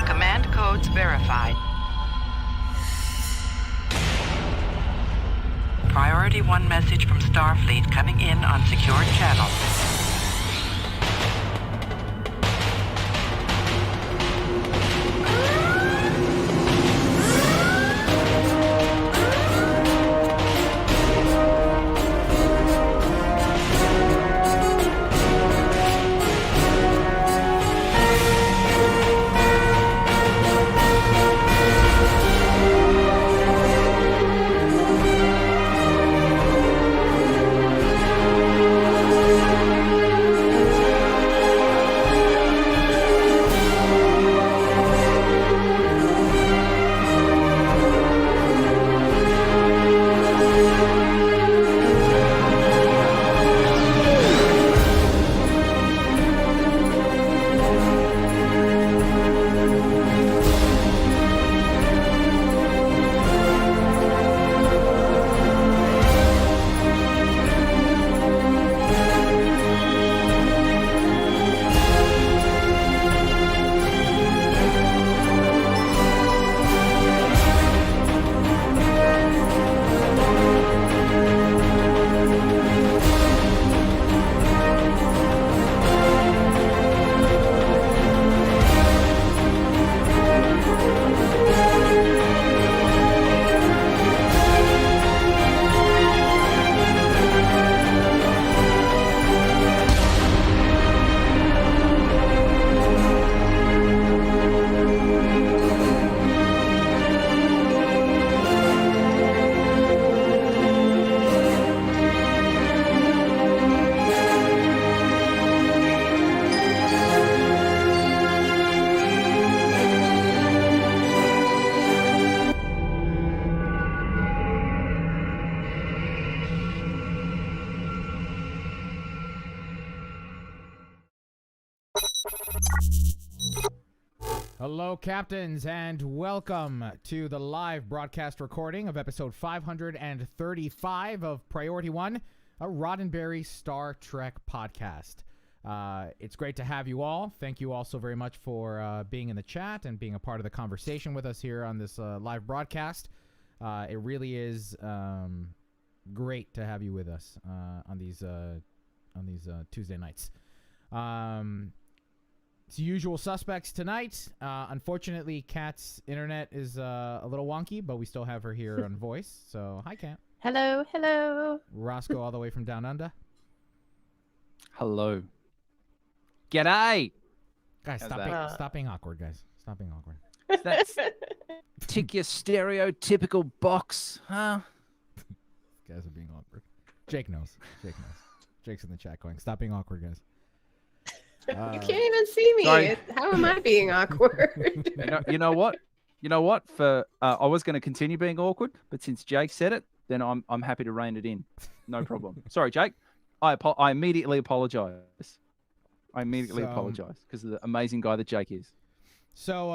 Command codes verified. Priority 1 message from Starfleet coming in on secured channel. Hello, Captains, and welcome to the live broadcast recording of episode 535 of Priority 1, a Roddenberry Star Trek podcast. It's great to have you all. Thank you all so very much for being in the chat and being a part of the conversation with us here on this live broadcast. It really is great to have you with us on these Tuesday nights. It's usual suspects tonight. Unfortunately, Kat's internet is a little wonky, but we still have her here on voice. So, hi, Kat. Hello, hello. Roscoe, all the way from down under. Hello. G'day. Guys, stop being awkward, guys. Stop being awkward. That's tick your stereotypical box, huh? Guys are being awkward. Jake knows. Jake's in the chat going, stop being awkward, guys. You can't even see me. Sorry. How am I being awkward? You know what? For I was going to continue being awkward, but since Jake said it, then I'm happy to rein it in. No problem. Sorry, Jake. I immediately apologize. Apologize because of the amazing guy that Jake is. So,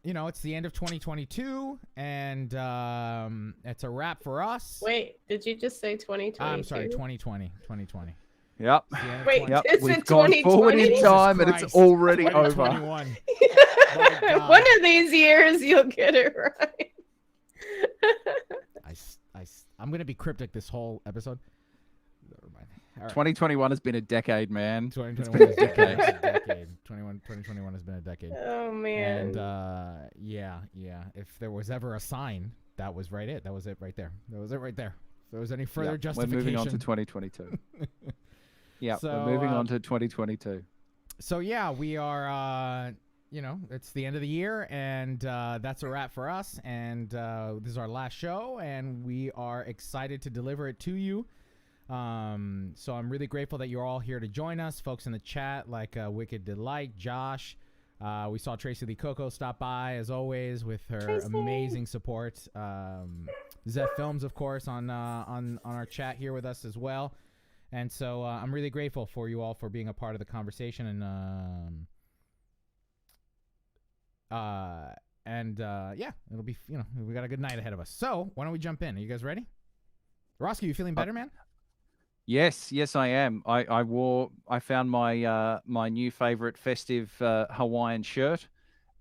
it's the end of 2022, and it's a wrap for us. Wait, did you just say 2020? I'm sorry, 2020. Yep. Wait, yep. is We've it gone 2020? forward in time, and it's already over. 2021. One of these years, you'll get it right. I'm going to be cryptic this whole episode. Never mind. All right. 2021 has been a decade, man. 2021 has been a decade. 2021 has been a decade. Oh, man. And, yeah. If there was ever a sign, that was right it. That was it right there. If there was any further justification. We're moving on to 2022. Yeah, so, we're moving on to 2022. So, yeah, we are, it's the end of the year, and that's a wrap for us. And this is our last show, and we are excited to deliver it to you. So I'm really grateful that you're all here to join us. Folks in the chat like Wicked Delight, Josh. We saw Tracy Lee Coco stop by, as always, with her amazing support. Zeph Films, of course, on our chat here with us as well. And so I'm really grateful for you all for being a part of the conversation. And And yeah, it'll be, we got a good night ahead of us. So why don't we jump in? Are you guys ready? Roscoe, you feeling better, man? Yes, I am. I found my my new favorite festive Hawaiian shirt,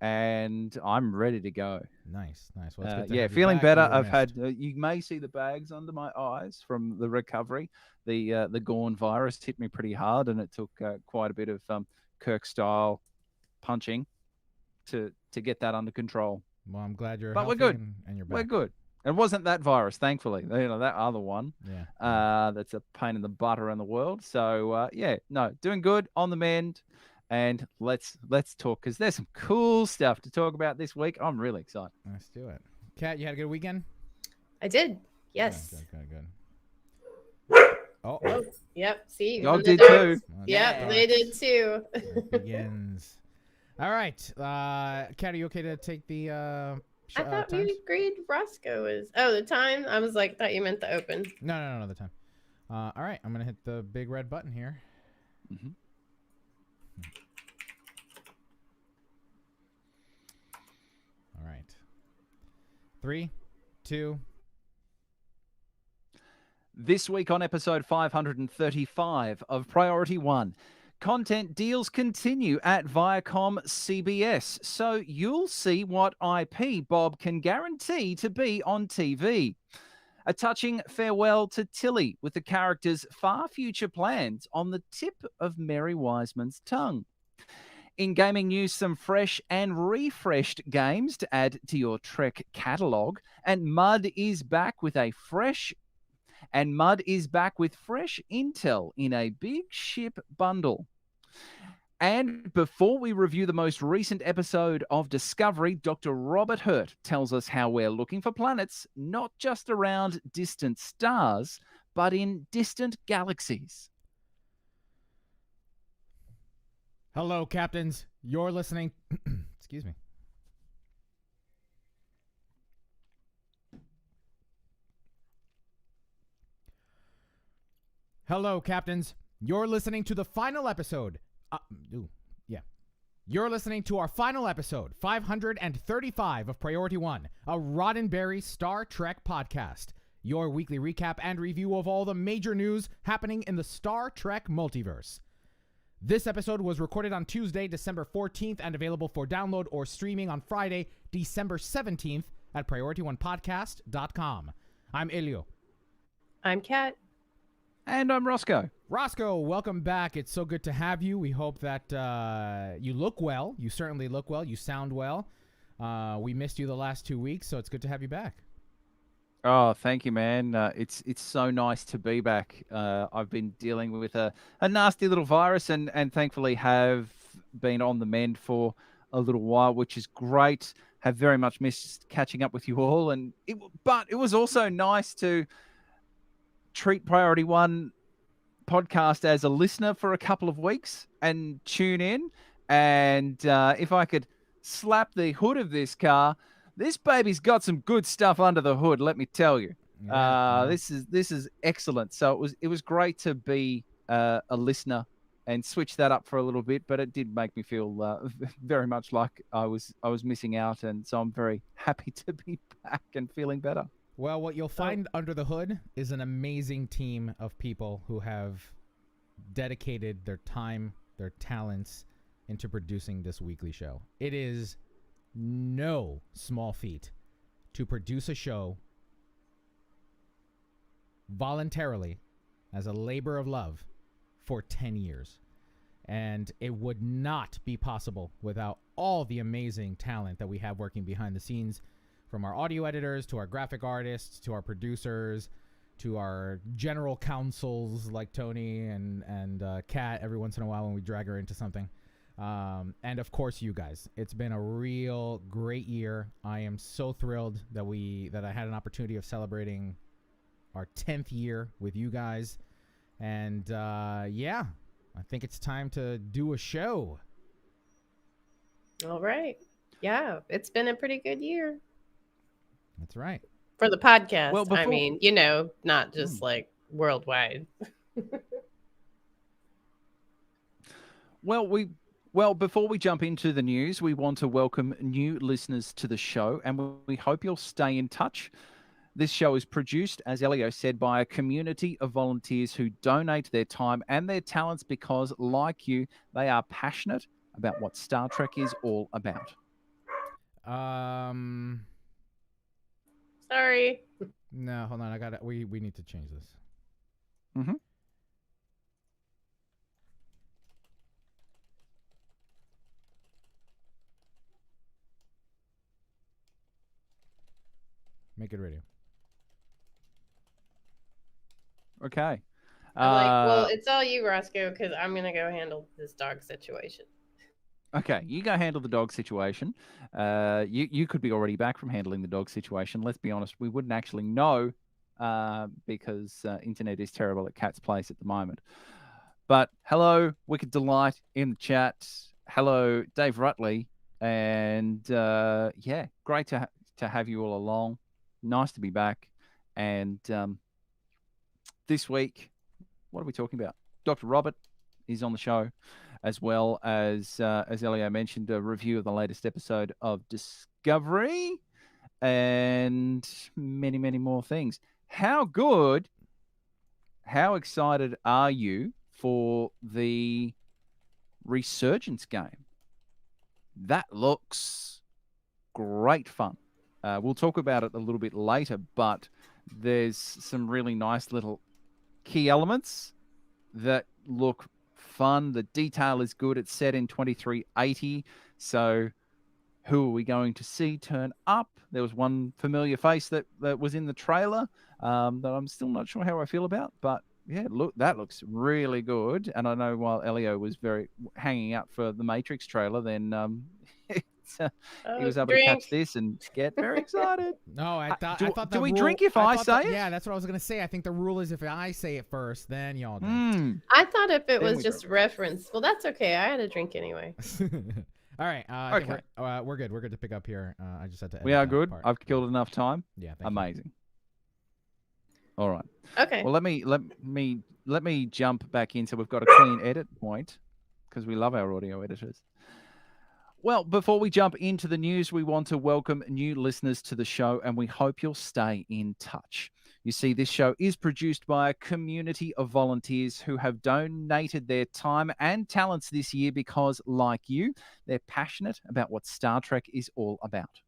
and I'm ready to go. Nice. Well, it's good to yeah, have you feeling back. better. You were I've missed. had you may see the bags under my eyes from the recovery. The Gorn virus hit me pretty hard, and it took quite a bit of Kirk style punching to get that under control. Well, I'm glad you're But healthy we're good. and you're back. We're good. It wasn't that virus, thankfully. That other one. Yeah. That's a pain in the butt around the world. So doing good, on the mend, and let's talk, because there's some cool stuff to talk about this week. I'm really excited. Let's do it. Kat, you had a good weekend? I did. Yes. Good. Oh, Yep. See. Y'all when the did dogs- too. Yep, they did too. It begins. All right. Kat, are you okay to take the I thought times? we agreed Roscoe was. Oh, the time? I was like, thought you meant the open. No, the time. All right, I'm going to hit the big red button here. Mm-hmm. All right. 3, 2. This week on episode 535 of Priority One, content deals continue at ViacomCBS, so you'll see what IP Bob can guarantee to be on TV. A touching farewell to Tilly, with the character's far future plans on the tip of Mary Wiseman's tongue. In gaming news, some fresh and refreshed games to add to your Trek catalogue, and Mud is back with fresh intel in a big ship bundle. And before we review the most recent episode of Discovery, Dr. Robert Hurt tells us how we're looking for planets not just around distant stars, but in distant galaxies. Hello, captains. You're listening. Excuse me. Hello, captains. You're listening to the final episode. You're listening to our final episode, 535 of Priority One, a Roddenberry Star Trek podcast. Your weekly recap and review of all the major news happening in the Star Trek multiverse. This episode was recorded on Tuesday, December 14th, and available for download or streaming on Friday, December 17th at PriorityOnePodcast.com. I'm Elio. I'm Kat. And I'm Roscoe. Roscoe, welcome back. It's so good to have you. We hope that you look well. You certainly look well. You sound well. We missed you the last 2 weeks, so it's good to have you back. Oh, thank you, man. It's so nice to be back. I've been dealing with a nasty little virus, and thankfully have been on the mend for a little while, which is great. Have very much missed catching up with you all, but it was also nice to treat Priority One podcast as a listener for a couple of weeks and tune in. And if I could slap the hood of this car, this baby's got some good stuff under the hood, let me tell you. This is excellent. So it was great to be a listener and switch that up for a little bit, but it did make me feel very much like I was missing out, and so I'm very happy to be back and feeling better. Well, what you'll find under the hood is an amazing team of people who have dedicated their time, their talents into producing this weekly show. It is no small feat to produce a show voluntarily as a labor of love for 10 years. And it would not be possible without all the amazing talent that we have working behind the scenes, from our audio editors to our graphic artists to our producers to our general counsels like Tony and Kat every once in a while when we drag her into something. And of course, you guys. It's been a real great year. I am so thrilled that I had an opportunity of celebrating our 10th year with you guys. And yeah, I think it's time to do a show. All right. Yeah, it's been a pretty good year. That's right. For the podcast. Well, I mean, not just like worldwide. Well, Well, before we jump into the news, we want to welcome new listeners to the show, and we hope you'll stay in touch. This show is produced, as Elio said, by a community of volunteers who donate their time and their talents because, like you, they are passionate about what Star Trek is all about. Sorry. No, hold on. I got it. We need to change this. Mm-hmm. Make it radio. Okay. I'm like, well, it's all you, Roscoe, because I'm going to go handle this dog situation. Okay, you go handle the dog situation. You could be already back from handling the dog situation. Let's be honest, we wouldn't actually know because internet is terrible at Cat's Place at the moment. But hello, Wicked Delight in the chat. Hello, Dave Rutley. And yeah, great to have you all along. Nice to be back. And this week, what are we talking about? Dr. Robert is on the show, as well as Elio mentioned, a review of the latest episode of Discovery and many, many more things. How excited are you for the Resurgence game? That looks great fun. We'll talk about it a little bit later, but there's some really nice little key elements that look fun. The detail is good. It's set in 2380. So who are we going to see turn up? There was one familiar face that was in the trailer that I'm still not sure how I feel about. But yeah, look, that looks really good. And I know while Elio was very hanging out for the Matrix trailer, then he was able to catch this and get very excited. No, I thought. Do we drink if I say it? Yeah, that's what I was gonna say. I think the rule is if I say it first, then y'all drink. I thought if it was just reference. Well, that's okay. I had a drink anyway. All right. I think we're good. We're good to pick up here. I just had to. We are good. Part. I've killed enough time. Yeah. Amazing. All right. Okay. Well, let me jump back in so we've got a clean edit point because we love our audio editors. Well, before we jump into the news, we want to welcome new listeners to the show, and we hope you'll stay in touch. You see, this show is produced by a community of volunteers who have donated their time and talents this year because, like you, they're passionate about what Star Trek is all about.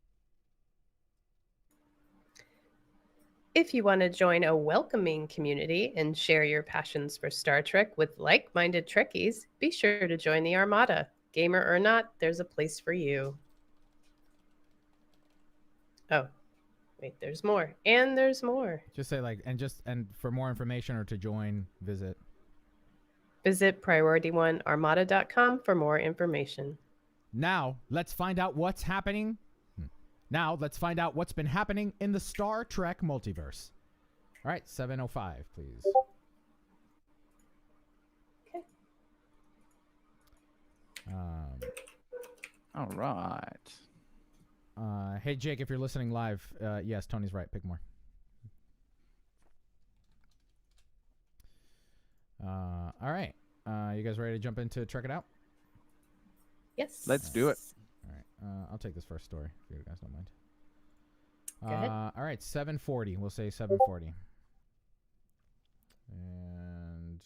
If you want to join a welcoming community and share your passions for Star Trek with like-minded Trekkies, be sure to join the Armada. Gamer or not, there's a place for you. Oh, wait, there's more. And there's more. Just say and for more information or to join, visit PriorityOneArmada.com for more information. Now, let's find out what's happening. Now, let's find out what's been happening in the Star Trek multiverse. All right, 7:05, please. All right. Hey, Jake, if you're listening live, yes, Tony's right. Pick more. All right. You guys ready to jump into Trek It Out? Yes. Let's do it. All right. I'll take this first story if you guys don't mind. Go ahead. All right. 7:40. We'll say 7:40. And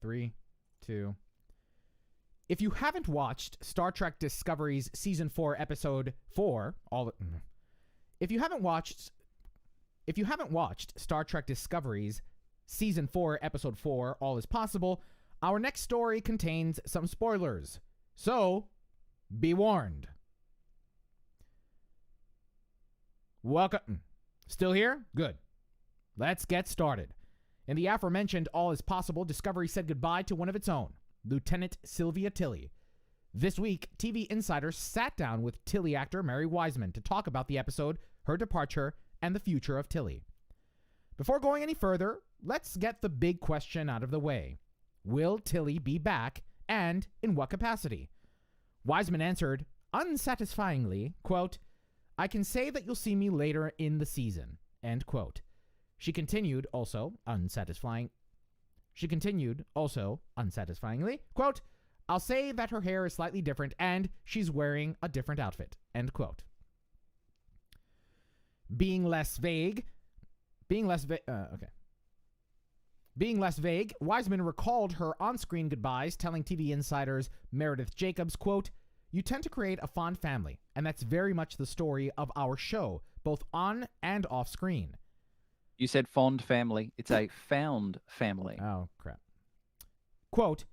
3, 2. If you haven't watched Star Trek Discovery's Season 4, Episode 4, If you haven't watched Star Trek Discovery's Season 4, Episode 4, All Is Possible, our next story contains some spoilers. So, be warned. Welcome. Still here? Good. Let's get started. In the aforementioned All Is Possible, Discovery said goodbye to one of its own, Lieutenant Sylvia Tilly. This week, TV Insider sat down with Tilly actor Mary Wiseman to talk about the episode, her departure, and the future of Tilly. Before going any further, let's get the big question out of the way. Will Tilly be back, and in what capacity? Wiseman answered, unsatisfyingly, quote, I can say that you'll see me later in the season, end quote. She continued, also unsatisfyingly, quote, I'll say that her hair is slightly different and she's wearing a different outfit. End quote. Being less vague, Wiseman recalled her on-screen goodbyes, telling TV Insider's Meredith Jacobs, quote, "You tend to create a fond family, and that's very much the story of our show, both on and off screen." You said fond family. It's a found family. Oh, crap. Quote,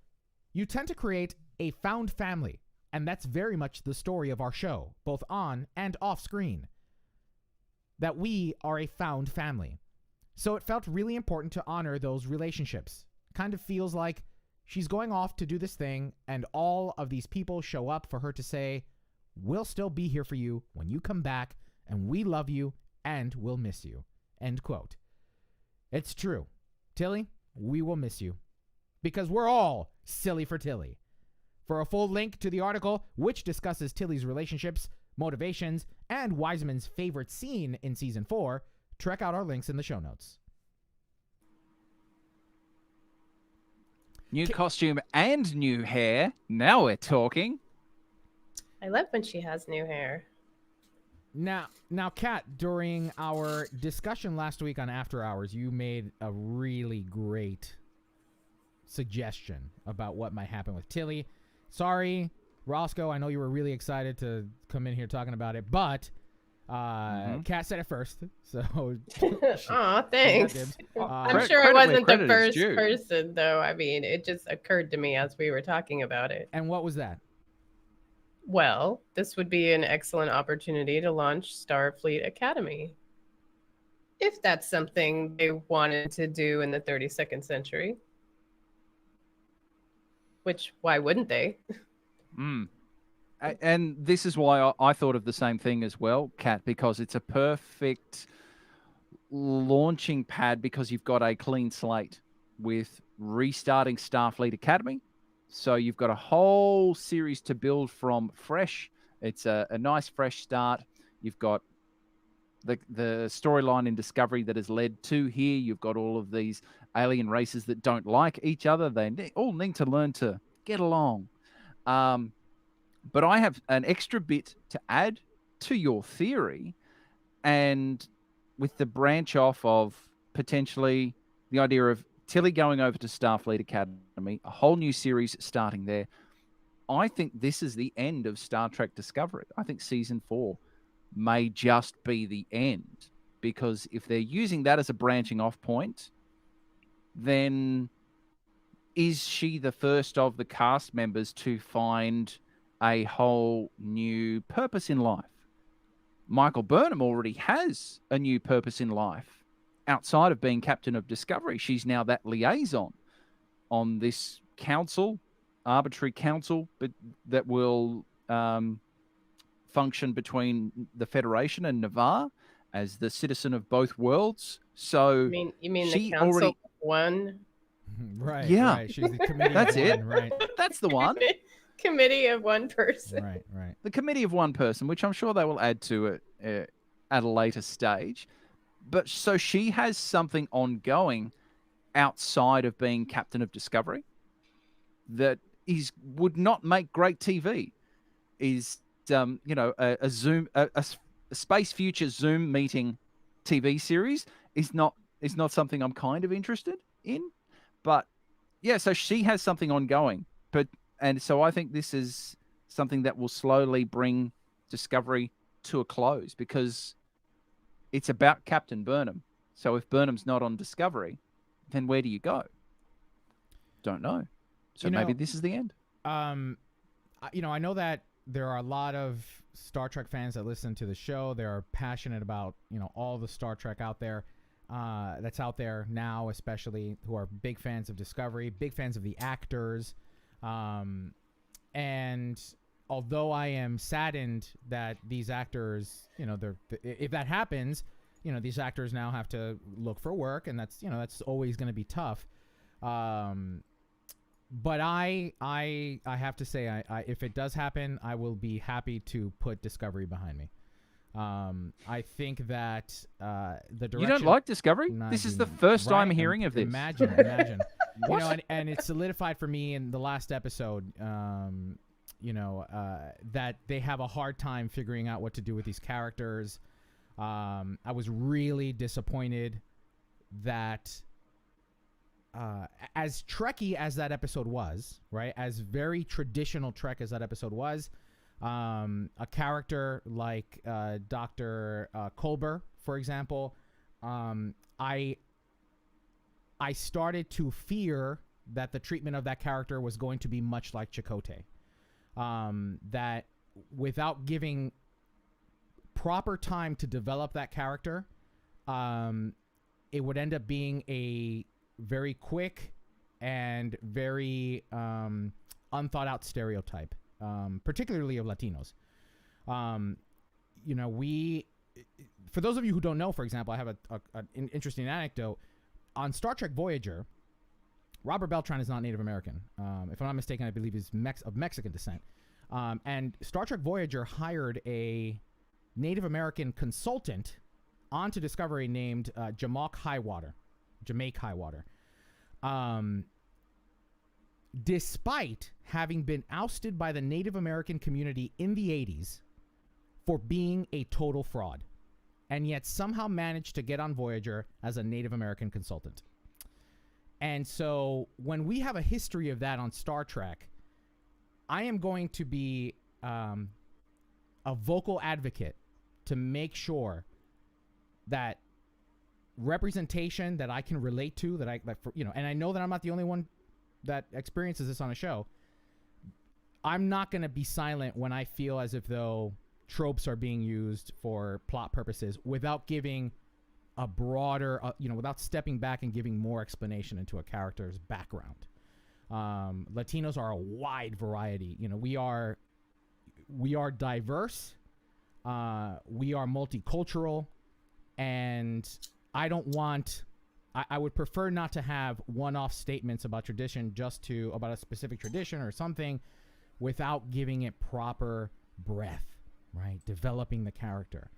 "You tend to create a found family, and that's very much the story of our show, both on and off screen. That we are a found family. So it felt really important to honor those relationships. Kind of feels like she's going off to do this thing, and all of these people show up for her to say, 'We'll still be here for you when you come back, and we love you, and we'll miss you.'" End quote. It's true. Tilly, we will miss you. Because we're all silly for Tilly. For a full link to the article, which discusses Tilly's relationships, motivations, and Wiseman's favorite scene in Season 4, check out our links in the show notes. New costume and new hair. Now we're talking. I love when she has new hair. Now, Kat, during our discussion last week on After Hours, you made a really great suggestion about what might happen with Tilly. Sorry, Roscoe, I know you were really excited to come in here talking about it, but Kat said it first, so... Aw, thanks. I'm sure I wasn't the first person, though. I mean, it just occurred to me as we were talking about it. And what was that? Well, this would be an excellent opportunity to launch Starfleet Academy. If that's something they wanted to do in the 32nd century. Which, why wouldn't they? And this is why I thought of the same thing as well, Kat, because it's a perfect launching pad because you've got a clean slate with restarting Starfleet Academy. So you've got a whole series to build from fresh. It's a nice fresh start. You've got the storyline in Discovery that has led to here. You've got all of these alien races that don't like each other. They all need to learn to get along. But I have an extra bit to add to your theory, and with the branch off of potentially the idea of Tilly going over to Starfleet Academy, a whole new series starting there. I think this is the end of Star Trek Discovery. I think Season 4 may just be the end, because if they're using that as a branching off point, then is she the first of the cast members to find a whole new purpose in life? Michael Burnham already has a new purpose in life. Outside of being captain of Discovery, she's now that liaison on this council, arbitrary council, but that will function between the Federation and Navarre as the citizen of both worlds. So you mean the council one? Right. Yeah. Right. She's the committee. That's of it. one, right. That's the one. Committee of one person. Right. The committee of one person, which I'm sure they will add to it at a later stage. But so she has something ongoing outside of being captain of Discovery that would not make great TV. Is a Space Future Zoom meeting TV series is not something I'm kind of interested in. But yeah, so she has something ongoing. And so I think this is something that will slowly bring Discovery to a close, because it's about Captain Burnham. So if Burnham's not on Discovery, then where do you go? Don't know. So maybe this is the end. I know that there are a lot of Star Trek fans that listen to the show. They're passionate about, all the Star Trek out there, that's out there now, especially, who are big fans of Discovery, big fans of the actors. And although I am saddened that these actors, if that happens, these actors now have to look for work, and that's always going to be tough. But I have to say, I if it does happen, I will be happy to put Discovery behind me. I think that the direction... You don't like Discovery? This is the first time hearing of this. Imagine. You know, and it's solidified for me in the last episode, that they have a hard time figuring out what to do with these characters. I was really disappointed that as Trekky as that episode was, right, as very traditional Trek as that episode was, a character like Dr. Kolber, for example, I started to fear that the treatment of that character was going to be much like Chakotay. That without giving proper time to develop that character, it would end up being a very quick and very unthought out stereotype, particularly of Latinos. For those of you who don't know, for example, I have an interesting anecdote. On Star Trek Voyager, Robert Beltran is not Native American. If I'm not mistaken, I believe he's of Mexican descent. And Star Trek Voyager hired a Native American consultant onto Discovery named Jamak Highwater. Despite having been ousted by the Native American community in the 80s for being a total fraud, and yet somehow managed to get on Voyager as a Native American consultant. And so when we have a history of that on Star Trek, I am going to be a vocal advocate to make sure that representation that I can relate to, and I know that I'm not the only one that experiences this on a show. I'm not going to be silent when I feel as if though tropes are being used for plot purposes without giving a broader, without stepping back and giving more explanation into a character's background. Latinos are a wide variety. We are diverse. We are multicultural, and I would prefer not to have one-off statements about tradition about a specific tradition or something without giving it proper breath, right? Developing the character.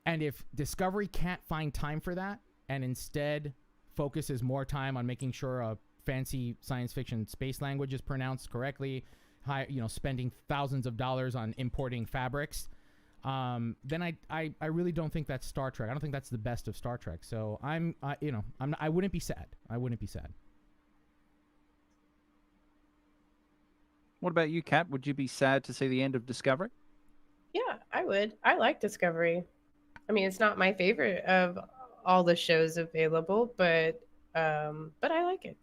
And if Discovery can't find time for that and instead focuses more time on making sure a fancy science fiction space language is pronounced correctly, spending thousands of dollars on importing fabrics, then I really don't think that's Star Trek. I don't think that's the best of Star Trek. So I wouldn't be sad. What about you, Kat? Would you be sad to see the end of Discovery? Yeah, I would. I like Discovery. I mean, it's not my favorite of all the shows available, but I like it.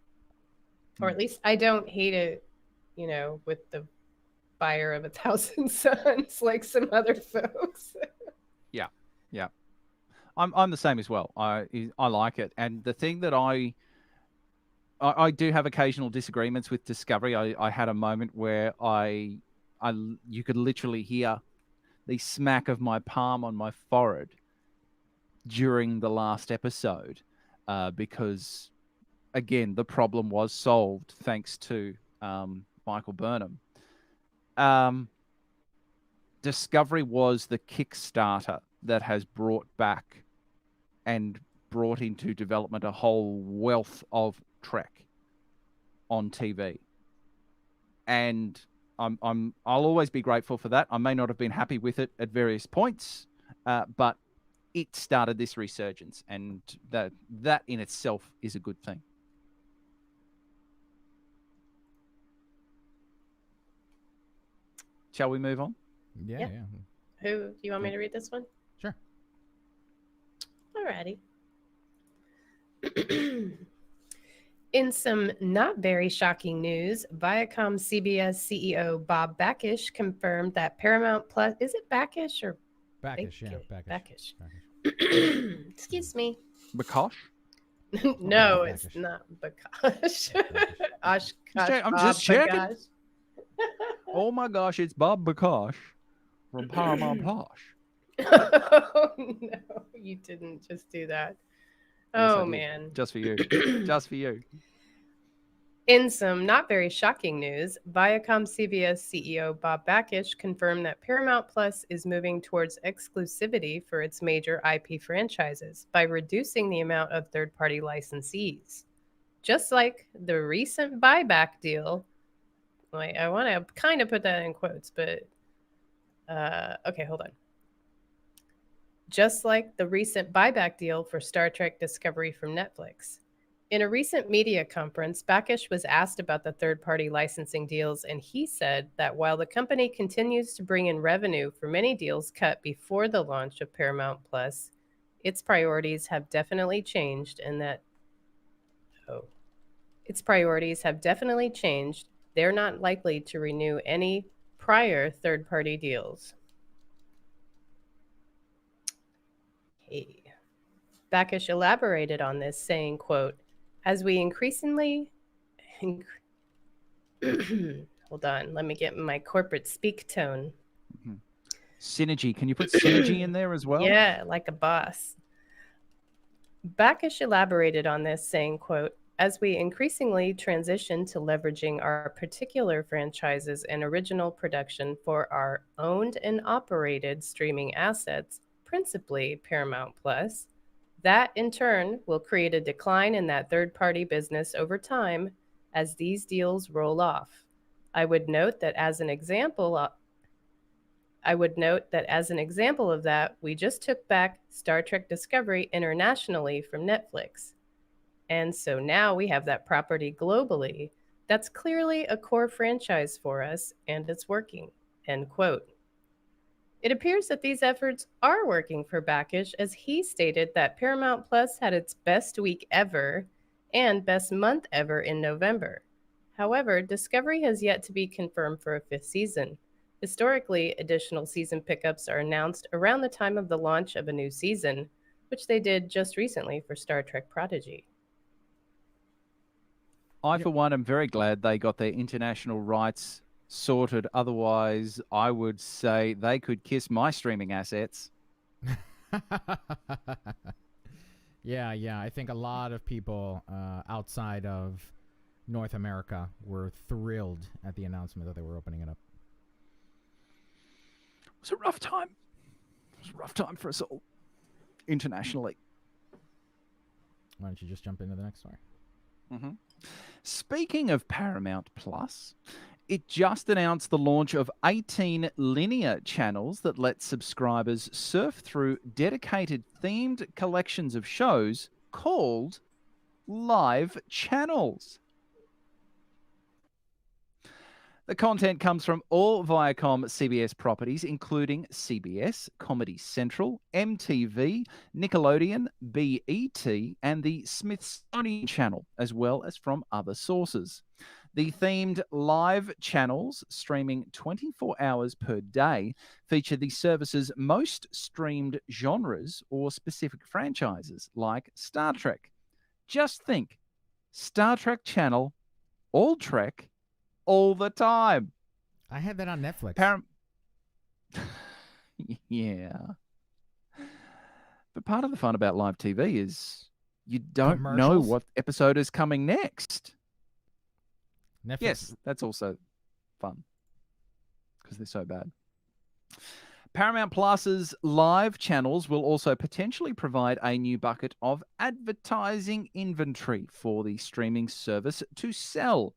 Or at least I don't hate it, with the fire of 1,000 suns like some other folks. Yeah. I'm the same as well. I like it. And the thing that I do have occasional disagreements with Discovery. I had a moment where you could literally hear the smack of my palm on my forehead during the last episode, because again, the problem was solved thanks to Michael Burnham. Discovery was the Kickstarter that has brought back and brought into development a whole wealth of Trek on TV. And I'll always be grateful for that. I may not have been happy with it at various points, but it started this resurgence, and that in itself is a good thing. Shall we move on? Yeah. Who do you want me to read this one? Sure. Alrighty. In some not very shocking news, ViacomCBS CEO Bob Bakish confirmed that Paramount Plus, is it Bakish or Bakish? Bakish. Excuse me. Bakosh? No, Bakish. it's not Bakosh. Oshkosh. I'm just checking. Oh my gosh, it's Bob Bakosh from Paramount Plus. Oh no, you didn't just do that. Yes, Oh man. Just for you. Just for you. In some not very shocking news, ViacomCBS CEO Bob Bakish confirmed that Paramount Plus is moving towards exclusivity for its major IP franchises by reducing the amount of third-party licensees. Just like the recent buyback deal, I want to kind of put that in quotes, but okay, hold on. Just like the recent buyback deal for Star Trek Discovery from Netflix. In a recent media conference, Bakish was asked about the third-party licensing deals, and he said that while the company continues to bring in revenue for many deals cut before the launch of Paramount Plus, its priorities have definitely changed, and that they're not likely to renew any prior third-party deals. Hey. Bakish elaborated on this, saying, quote, as we increasingly hold on, let me get my corporate speak tone. Synergy. Can you put synergy in there as well? Yeah, like a boss. Bakish elaborated on this, saying, quote, as we increasingly transition to leveraging our particular franchises and original production for our owned and operated streaming assets, principally Paramount Plus, that in turn will create a decline in that third-party business over time as these deals roll off. I would note that as an example of that, we just took back Star Trek Discovery internationally from Netflix. And so now we have that property globally. That's clearly a core franchise for us, and it's working, end quote. It appears that these efforts are working for Bakish, as he stated that Paramount Plus had its best week ever and best month ever in November. However, Discovery has yet to be confirmed for a 5th season. Historically, additional season pickups are announced around the time of the launch of a new season, which they did just recently for Star Trek Prodigy. I, for one, am very glad they got their international rights sorted. Otherwise, I would say they could kiss my streaming assets. Yeah. I think a lot of people outside of North America were thrilled at the announcement that they were opening it up. It was a rough time. It was a rough time for us all internationally. Why don't you just jump into the next story? Mm-hmm. Speaking of Paramount Plus, it just announced the launch of 18 linear channels that let subscribers surf through dedicated themed collections of shows called live channels. The content comes from all ViacomCBS properties, including CBS, Comedy Central, MTV, Nickelodeon, BET, and the Smithsonian Channel, as well as from other sources. The themed live channels, streaming 24 hours per day, feature the service's most streamed genres or specific franchises, like Star Trek. Just think, Star Trek channel, all Trek, all the time. I had that on Netflix. Yeah. But part of the fun about live TV is you don't know what episode is coming next. Netflix. Yes, that's also fun because they're so bad. Paramount Plus's live channels will also potentially provide a new bucket of advertising inventory for the streaming service to sell.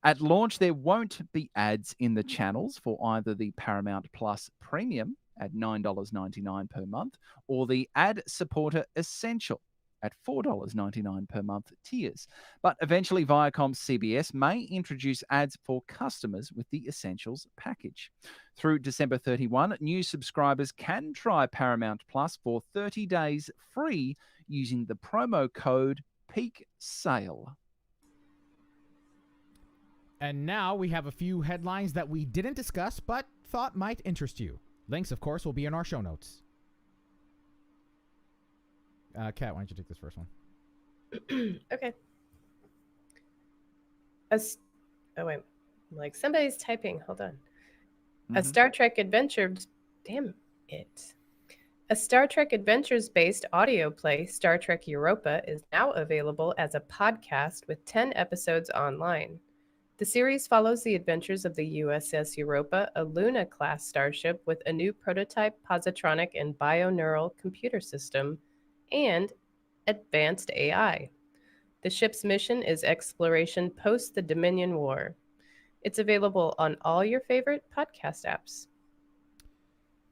At launch, there won't be ads in the channels for either the Paramount Plus Premium at $9.99 per month or the Ad Supporter Essential at $4.99 per month tiers. But eventually, ViacomCBS may introduce ads for customers with the Essentials package. Through December 31, new subscribers can try Paramount Plus for 30 days free using the promo code PEAK-SALE. And now we have a few headlines that we didn't discuss but thought might interest you. Links, of course, will be in our show notes. Kat, why don't you take this first one? Okay. Oh, wait. Like, somebody's typing. Hold on. A Star Trek adventure. Damn it. A Star Trek Adventures-based audio play, Star Trek Europa, is now available as a podcast with 10 episodes online. The series follows the adventures of the USS Europa, a Luna-class starship with a new prototype positronic and bioneural computer system, and advanced AI. The ship's mission is exploration post the Dominion War. It's available on all your favorite podcast apps.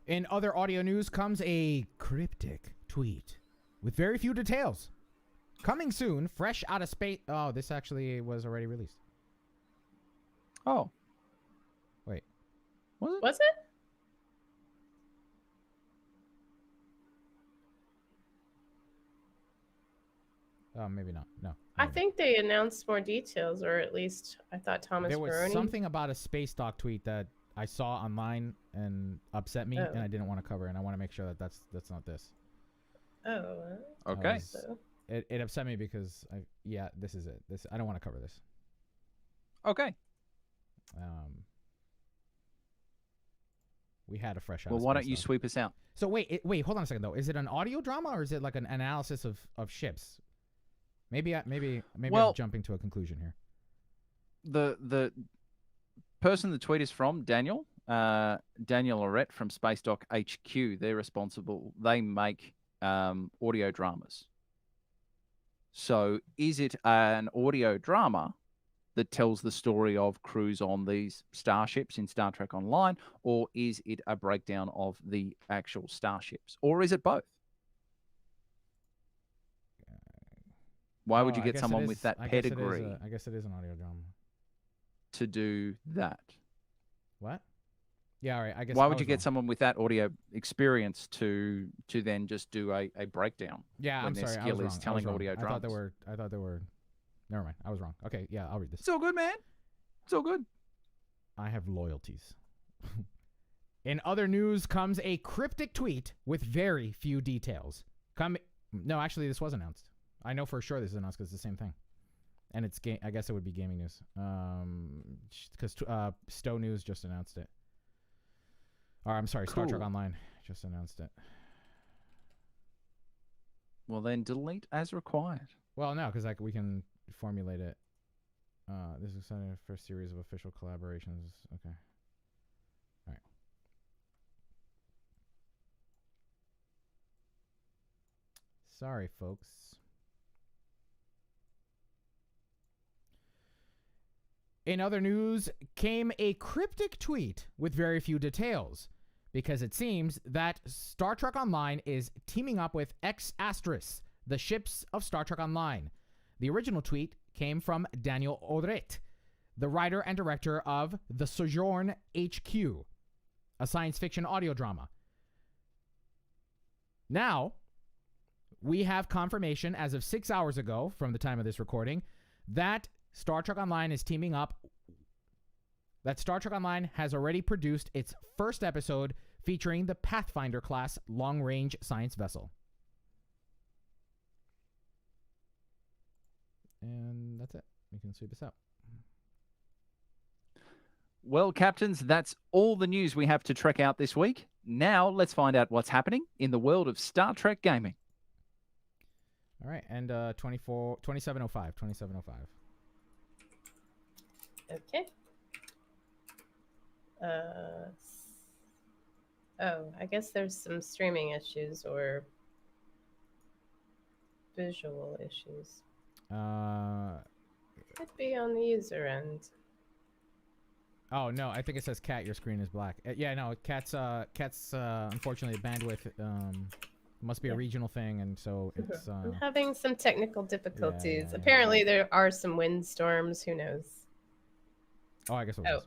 In other audio news comes a cryptic tweet with very few details. Coming soon, fresh out of space. Oh, this actually was already released. Oh. Wait. Was it? Was it? Oh, maybe not. No. I maybe think they announced more details, or at least I thought Thomas there was Baroni. something about a space dock tweet that I saw online and upset me, and I didn't want to cover, and I want to make sure that that's not this. Oh. Okay. So. It upset me because this is it. I don't want to cover this. Okay. We had a fresh. Well, why don't you sweep us out? So wait, hold on a second though. Is it an audio drama or is it like an analysis of ships? Maybe I'm jumping to a conclusion here. The person the tweet is from, Daniel Lorette from Space Dock HQ. They're responsible. They make audio dramas. So is it an audio drama that tells the story of crews on these starships in Star Trek Online, or is it a breakdown of the actual starships, or is it both? Why would you get someone with that pedigree? I guess it is an audio drama. To do that? What? Yeah, all right. I guess. Why would you get someone with that audio experience to then just do a breakdown? Yeah, I'm sorry. I was wrong. Telling audio dramas. I thought there were. Never mind. I was wrong. Okay, yeah, I'll read this. It's all good, man. It's all good. I have loyalties. In other news comes a cryptic tweet with very few details. No, actually, this was announced. I know for sure this is announced because it's the same thing. And it's I guess it would be gaming news. Because Stowe News just announced it. Or I'm sorry, Star Trek Online just announced it. Well, then delete as required. Well, no, because we can formulate it. This is exciting first series of official collaborations. Okay. All right. Sorry, folks. In other news came a cryptic tweet with very few details, because it seems that Star Trek Online is teaming up with X Asterisk, the ships of Star Trek Online. The original tweet came from Daniel Audret, the writer and director of The Sojourn HQ, a science fiction audio drama. Now, we have confirmation as of 6 hours ago from the time of this recording that Star Trek Online is teaming up. That Star Trek Online has already produced its first episode featuring the Pathfinder class long-range science vessel. And that's it. We can sweep this out. Well, Captains, that's all the news we have to trek out this week. Now, let's find out what's happening in the world of Star Trek gaming. All right, and 2705. Okay. I guess there's some streaming issues or visual issues. Could be on the user end. Oh no, I think it says Cat. Your screen is black. Yeah, no, Cat's unfortunately bandwidth must be a regional thing, and so it's. I'm having some technical difficulties. Yeah. Apparently, there are some windstorms. Who knows? Oh, I guess it was.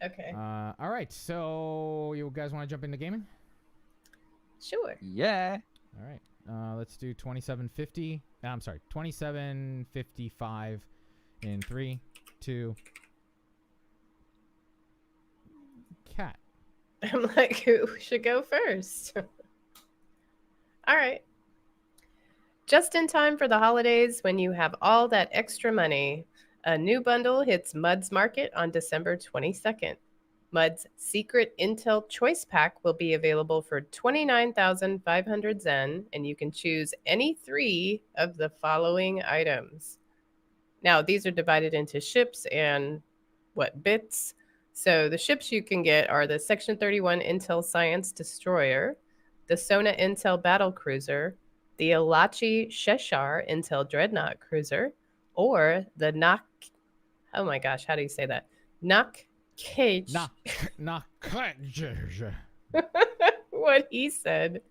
Okay. All right. So you guys want to jump into gaming? Sure. Yeah. All right. Let's do 2750. I'm sorry, 2755 in 3, 2. Cat. I'm like, who should go first? All right. Just in time for the holidays, when you have all that extra money, a new bundle hits Mud's Market on December 22nd. Mud's Secret Intel Choice Pack will be available for 29,500 Zen, and you can choose any 3 of the following items. Now, these are divided into ships and bits. So the ships you can get are the Section 31 Intel Science Destroyer, the Sona Intel Battle Cruiser, the Alachi Cheshire Intel Dreadnought Cruiser, or the oh my gosh, how do you say that? Cage. What he said.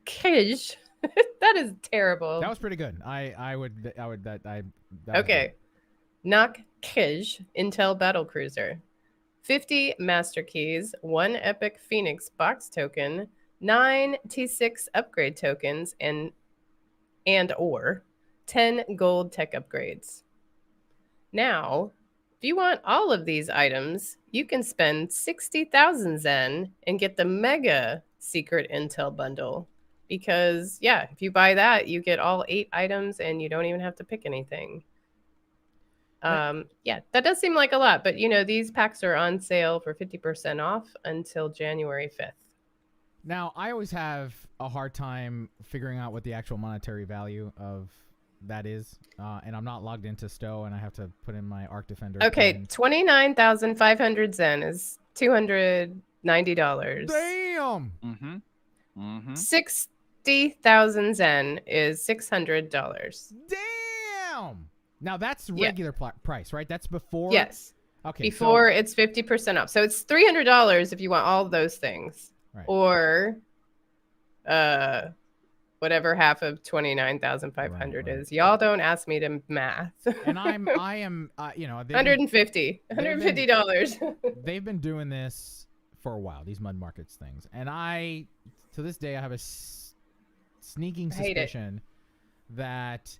Cage. That is terrible. That was pretty good. Okay. Kij Intel Battle Cruiser. 50 Master Keys, 1 Epic Phoenix box token, 9 T6 upgrade tokens, and or 10 gold tech upgrades. Now, if you want all of these items, you can spend 60,000 Zen and get the Mega Secret Intel Bundle. Because, yeah, if you buy that, you get all 8 items and you don't even have to pick anything. Yeah, that does seem like a lot. But, these packs are on sale for 50% off until January 5th. Now, I always have a hard time figuring out what the actual monetary value of that is. And I'm not logged into Stowe, and I have to put in my Arc Defender. Okay, 29,500 Zen is $290. Damn! Mm-hmm. Mm-hmm. 60,000 Zen is $600. Damn! Now, that's regular price, right? That's before? Yes. Okay. Before it's 50% off. So it's $300 if you want all of those things. Right. Or whatever half of 29,500 is. Y'all don't ask me to math. And I am $150. $150. They've been doing this for a while, these mud markets things. And to this day, I have a sneaking suspicion that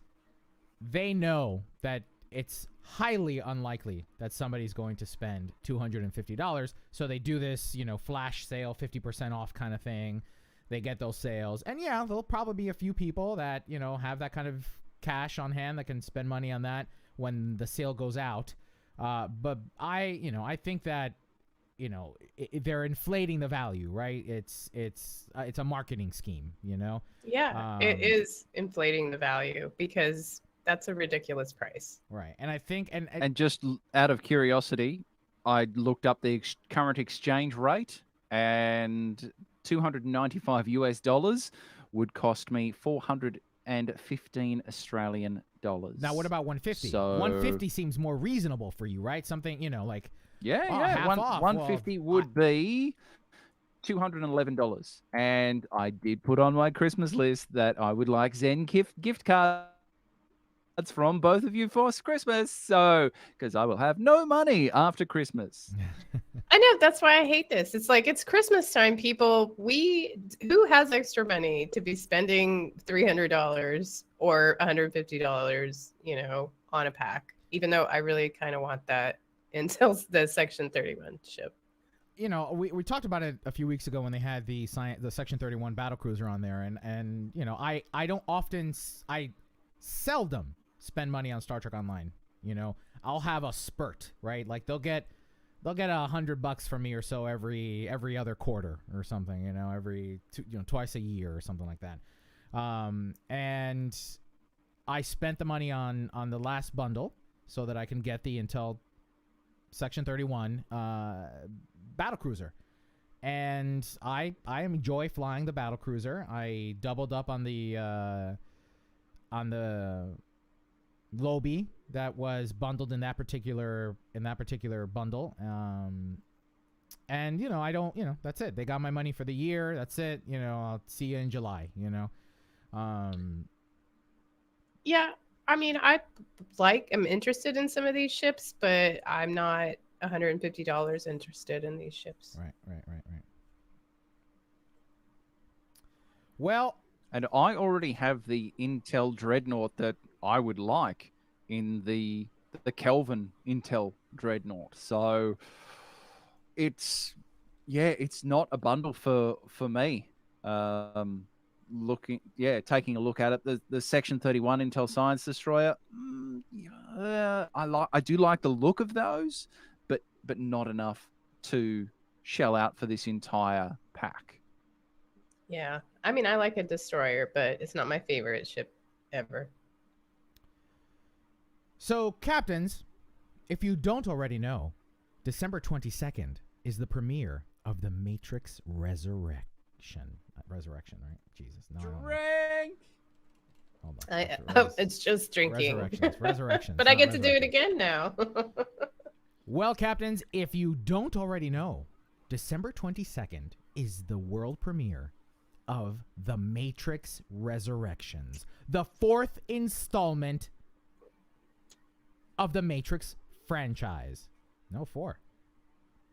they know that it's highly unlikely that somebody's going to spend $250. So they do this, flash sale, 50% off kind of thing. They get those sales. And yeah, there'll probably be a few people that, have that kind of cash on hand that can spend money on that when the sale goes out. But I think that, they're inflating the value, right? It's a marketing scheme, Yeah, it is inflating the value because that's a ridiculous price. Right. And I think, and just out of curiosity, I looked up the current exchange rate, and $295 would cost me 415 Australian dollars. Now, what about 150? So 150 seems more reasonable for you, right? Something, like half off. 150 would be $211. And I did put on my Christmas list that I would like Zen gift cards from both of you for Christmas. So, because I will have no money after Christmas. I know, that's why I hate this. It's like, it's Christmas time, people. Who has extra money to be spending $300 or $150, on a pack? Even though I really kind of want that until the Section 31 ship. We talked about it a few weeks ago when they had the Section 31 battlecruiser on there, and I seldom spend money on Star Trek Online. I'll have a spurt, right? Like they'll get $100 from me or so every other quarter or something, every twice a year or something like that. And I spent the money on the last bundle so that I can get the Intel Section 31 battlecruiser. And I enjoy flying the battlecruiser. I doubled up on the Lobie that was bundled in that particular bundle. And I don't, that's it. They got my money for the year. That's it. I'll see you in July, Yeah, I mean, I'm interested in some of these ships, but I'm not $150 interested in these ships. Right. Well, and I already have the Intel Dreadnought that I would like in the Kelvin Intel Dreadnought. So it's not a bundle for me. Taking a look at it, the Section 31 Intel Science Destroyer, I do like the look of those, but but not enough to shell out for this entire pack. Yeah. I mean, I like a destroyer, but it's not my favorite ship ever. So, captains, if you don't already know, December 22nd is the premiere of The Matrix Resurrection. Resurrection, right? Jesus. No, I don't know. Drink! Hold on. It's just drinking. Resurrections. But I get to do it again now. Well, captains, if you don't already know, December 22nd is the world premiere of The Matrix Resurrections, the 4th installment of the Matrix franchise. No, 4.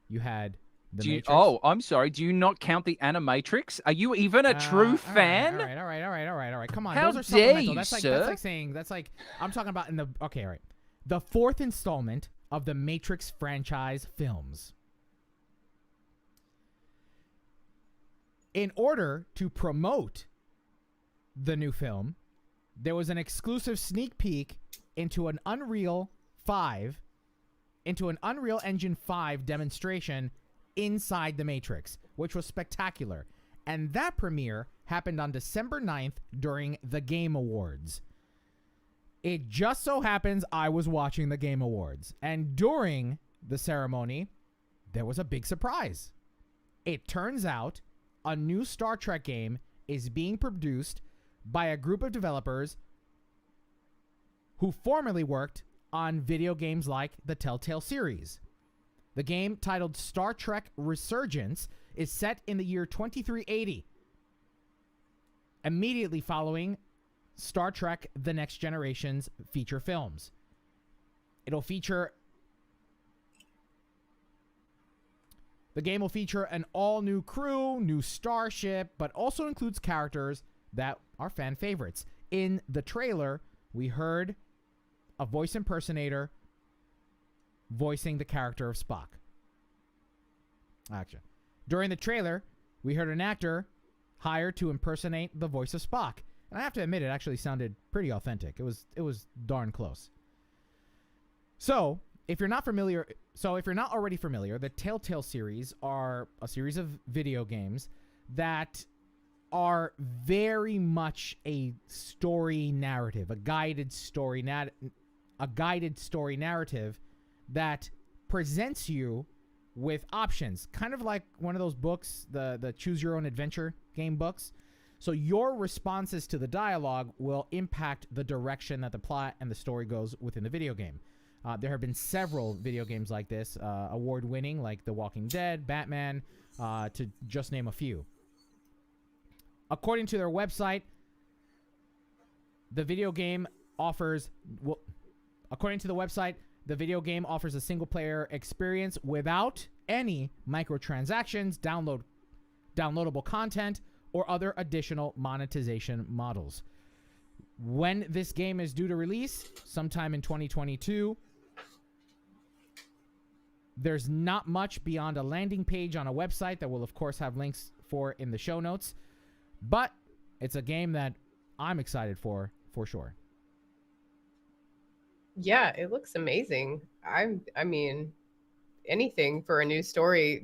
You had the Matrix. Oh, I'm sorry. Do you not count the Animatrix? Are you even a true fan? All right. Come on, How those are dare supplemental. you, That's sir? like saying I'm talking about in the okay, all right. The 4th installment of the Matrix franchise films. In order to promote the new film, there was an exclusive sneak peek into an Unreal Engine 5 demonstration inside the Matrix, which was spectacular. And that premiere happened on December 9th during the Game Awards. It just so happens I was watching the Game Awards. And during the ceremony, there was a big surprise. It turns out a new Star Trek game is being produced by a group of developers who formerly worked on video games like the Telltale series. The game, titled Star Trek Resurgence, is set in the year 2380, immediately following Star Trek The Next Generation's feature films. The game will feature an all-new crew, new starship, but also includes characters that are fan favorites. In the trailer, we heard a voice impersonator voicing the character of Spock. Actually, during the trailer, we heard an actor hired to impersonate the voice of Spock. And I have to admit, it actually sounded pretty authentic. It was darn close. So, if you're not already familiar, the Telltale series are a series of video games that are very much a story narrative, a guided story narrative that presents you with options, kind of like one of those books, the Choose Your Own Adventure game books. So your responses to the dialogue will impact the direction that the plot and the story goes within the video game. There have been several video games like this, award-winning, like The Walking Dead, Batman, to just name a few. According to their website, the video game offers a single-player experience without any microtransactions, downloadable content, or other additional monetization models. When this game is due to release, sometime in 2022, there's not much beyond a landing page on a website that we'll, of course, have links for in the show notes. But it's a game that I'm excited for sure. Yeah, it looks amazing. I mean, anything for a new story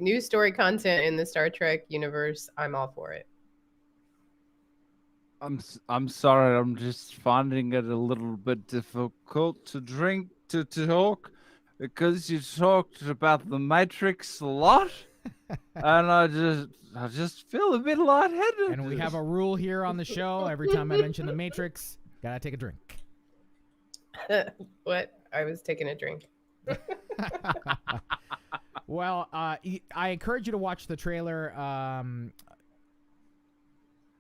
content in the Star Trek universe, I'm all for it. I'm sorry, I'm just finding it a little bit difficult to talk because you talked about the Matrix a lot, and I just feel a bit lightheaded. And we have a rule here on the show: every time I mention the Matrix, gotta take a drink. What? I was taking a drink. Well, I encourage you to watch the trailer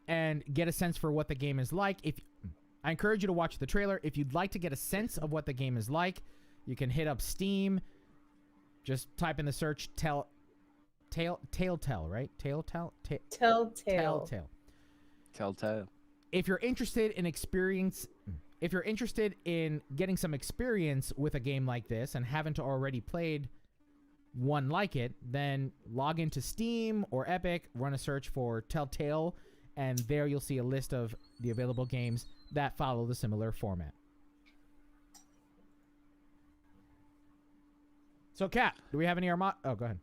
and get a sense for what the game is like. I encourage you to watch the trailer. If you'd like to get a sense of what the game is like, you can hit up Steam. Just type in the search Telltale, right? Telltale. If you're interested in getting some experience with a game like this and haven't already played one like it, then log into Steam or Epic, run a search for Telltale, and there you'll see a list of the available games that follow the similar format. So, Kat, do we have any Armada? Oh, go ahead.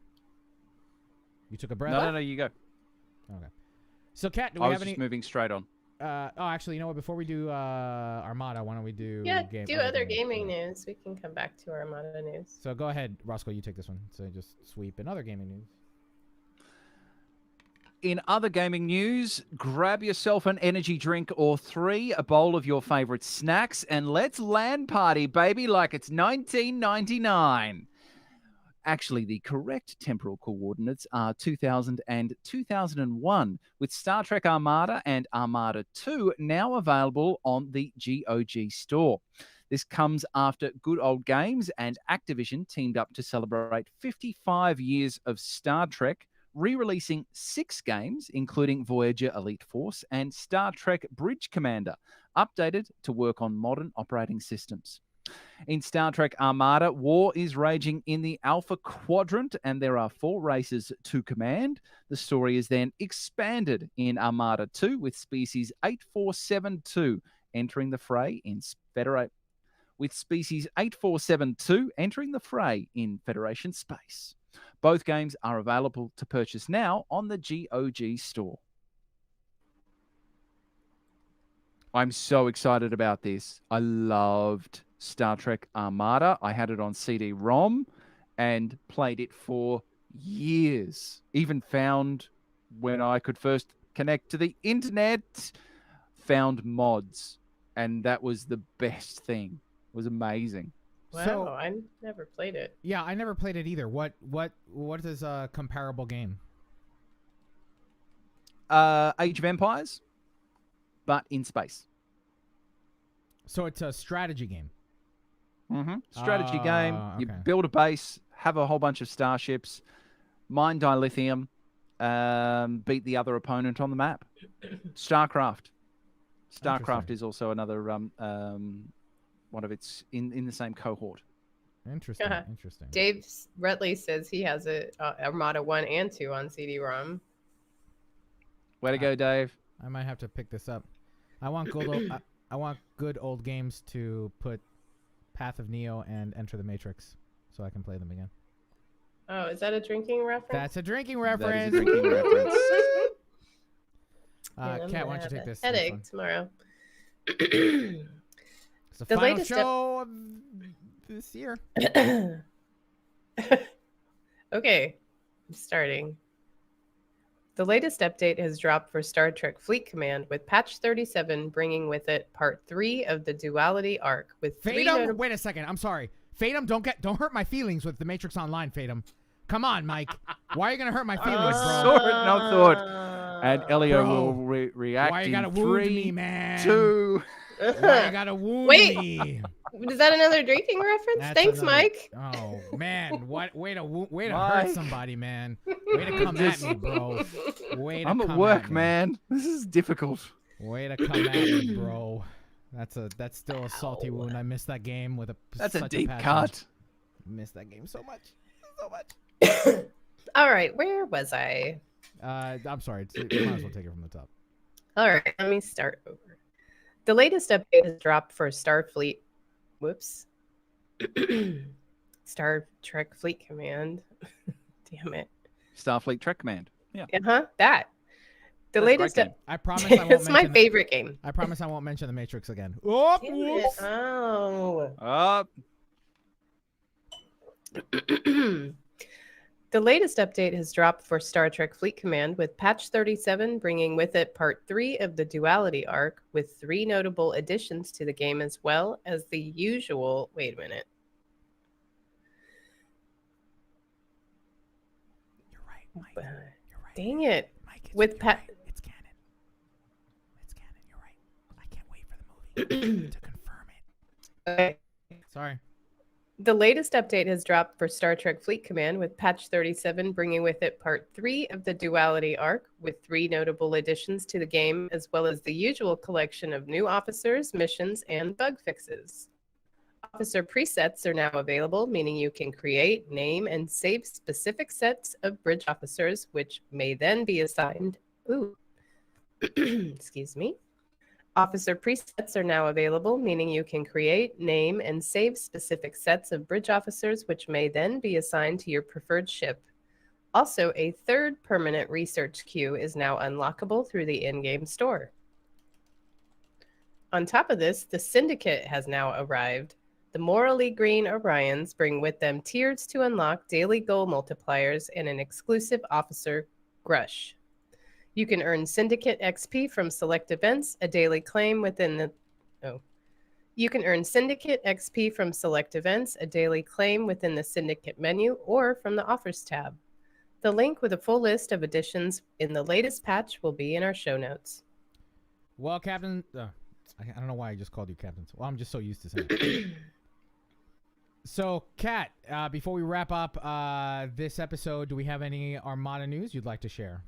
You took a breath? No, you go. Okay. So, Kat, do I we was have any... just moving straight on. actually, you know what? Before we do Armada, why don't we do... do other gaming news. We can come back to Armada news. So, go ahead, Roscoe, you take this one. So, just sweep in other gaming news. In other gaming news, grab yourself an energy drink or 3, a bowl of your favorite snacks, and let's LAN party, baby, like it's 1999. Actually, the correct temporal coordinates are 2000 and 2001, with Star Trek Armada and Armada 2 now available on the GOG store. This comes after Good Old Games and Activision teamed up to celebrate 55 years of Star Trek, re-releasing 6 games, including Voyager Elite Force and Star Trek Bridge Commander, updated to work on modern operating systems. In Star Trek Armada, war is raging in the Alpha Quadrant, and there are 4 races to command. The story is then expanded in Armada 2 with species 8472 entering the fray in Federation space. Both games are available to purchase now on the GOG store. I'm so excited about this. I loved Star Trek Armada. I had it on CD-ROM and played it for years. Even found, when I could first connect to the internet, found mods. And that was the best thing. It was amazing. Wow, So, I never played it. Yeah, I never played it either. What is a comparable game? Age of Empires, but in space. So it's a strategy game. Strategy game. You Okay. build a base, have a whole bunch of starships, mine dilithium, beat the other opponent on the map. StarCraft. StarCraft is also another one of its in the same cohort. Interesting. Interesting. Dave Rutley says he has a Armada 1 and 2 on CD-ROM. Way to go, Dave. I might have to pick this up. I want good old games to put Path of Neo and Enter the Matrix so I can play them again. Oh, is that a drinking reference? That's a drinking That reference. is a drinking reference. Kat, why don't you take this? Headache tomorrow. It's the final latest show of this year. Okay, I'm starting. The latest update has dropped for Star Trek Fleet Command, with patch 37 bringing with it part 3 of the Duality arc. With Fatum, wait a second. I'm sorry. Fatum, don't hurt my feelings with the Matrix Online, Fatum. Come on, Mike. Why are you gonna hurt my feelings, bro? Saw it, no thought. And Elio will react. Why you in gotta 3, wound me, man? 2. Why you gotta wound Wait. me? Is that another drinking reference? That's Thanks, another- Mike. Oh man, what? Way to hurt Mike. somebody, man. Way to come at me, bro. Way to I'm come at work, at me. man. This is difficult. Way to come at me, bro. That's still a salty wound. I missed that game with That's a such deep passion. cut. Missed that game so much. So much. All right, where was I? I'm sorry. You might as well take it from the top. All right, let me start over. The latest update has dropped for Starfleet. Whoops. Star Trek Fleet Command. Damn it. Starfleet Trek Command. Yeah. That. The That's a latest. great game. I promise I won't It's my mention favorite game. I promise I won't mention the Matrix again. Oh, Damn it. whoops. Oh. The latest update has dropped for Star Trek Fleet Command, with patch 37 bringing with it part 3 of the Duality arc, with 3 notable additions to the game, as well as the usual. Wait a minute. You're right, Mike. You're right. Dang it. Mike, With you're Pat. right. It's canon. It's canon. You're right. I can't wait for the movie to confirm it. Okay. Sorry. The latest update has dropped for Star Trek Fleet Command, with patch 37 bringing with it part 3 of the Duality arc, with 3 notable additions to the game, as well as the usual collection of new officers, missions, and bug fixes. Officer presets are now available, meaning you can create, name, and save specific sets of bridge officers, which may then be assigned. Excuse me. Officer presets are now available, meaning you can create, name, and save specific sets of bridge officers, which may then be assigned to your preferred ship. Also, a third permanent research queue is now unlockable through the in-game store. On top of this, the Syndicate has now arrived. The morally green Orions bring with them tiers to unlock daily goal multipliers and an exclusive officer, Grush. You can earn Syndicate XP from select events, a daily claim within the... Oh. You can earn Syndicate XP from select events, a daily claim within the Syndicate menu, or from the Offers tab. The link with a full list of additions in the latest patch will be in our show notes. Well, Captain... I don't know why I just called you Captain. Well, I'm just so used to saying it. So, Kat, before we wrap up this episode, do we have any Armada news you'd like to share?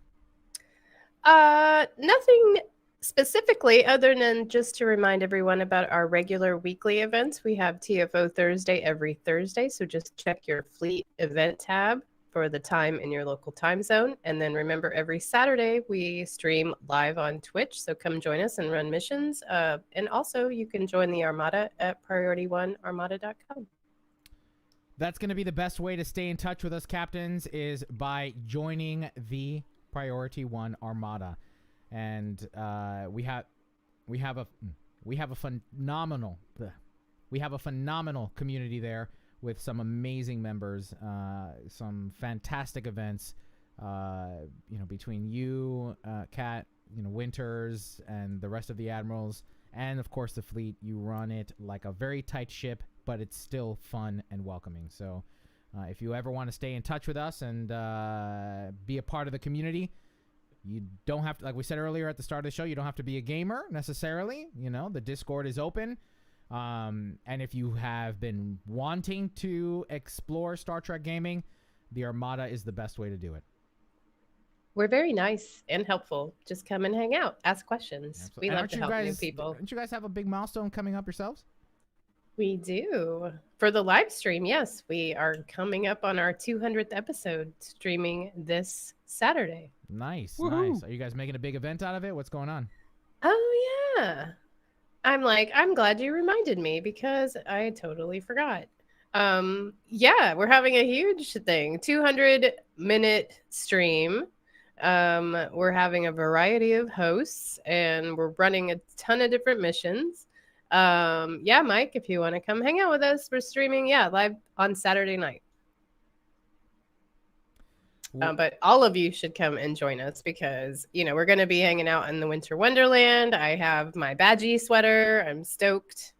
Nothing specifically other than just to remind everyone about our regular weekly events. We have TFO Thursday every Thursday, so just check your fleet event tab for the time in your local time zone. And then remember, every Saturday we stream live on Twitch, so come join us and run missions. And also you can join the Armada at PriorityOneArmada.com. That's going to be the best way to stay in touch with us, Captains, is by joining the Priority One Armada. And we have a phenomenal community there with some amazing members, some fantastic events, between you, Kat, Winters, and the rest of the admirals, and of course the fleet. You run it like a very tight ship, but it's still fun and welcoming. So if you ever want to stay in touch with us and be a part of the community, you don't have to, like we said earlier at the start of the show, you don't have to be a gamer necessarily. The Discord is open. And if you have been wanting to explore Star Trek gaming, the Armada is the best way to do it. We're very nice and helpful. Just come and hang out, ask questions. Absolutely. We And love to help new people. Don't you guys have a big milestone coming up yourselves? We do. For the live stream, yes. We are coming up on our 200th episode, streaming this Saturday. Nice, Woohoo. nice. Are you guys making a big event out of it? What's going on? Oh, yeah. I'm glad you reminded me because I totally forgot. Yeah, we're having a huge thing. 200-minute stream. We're having a variety of hosts and we're running a ton of different missions. Yeah, Mike, if you want to come hang out with us, we're streaming, live on Saturday night. But all of you should come and join us because, we're going to be hanging out in the Winter Wonderland. I have my Badgie sweater. I'm stoked.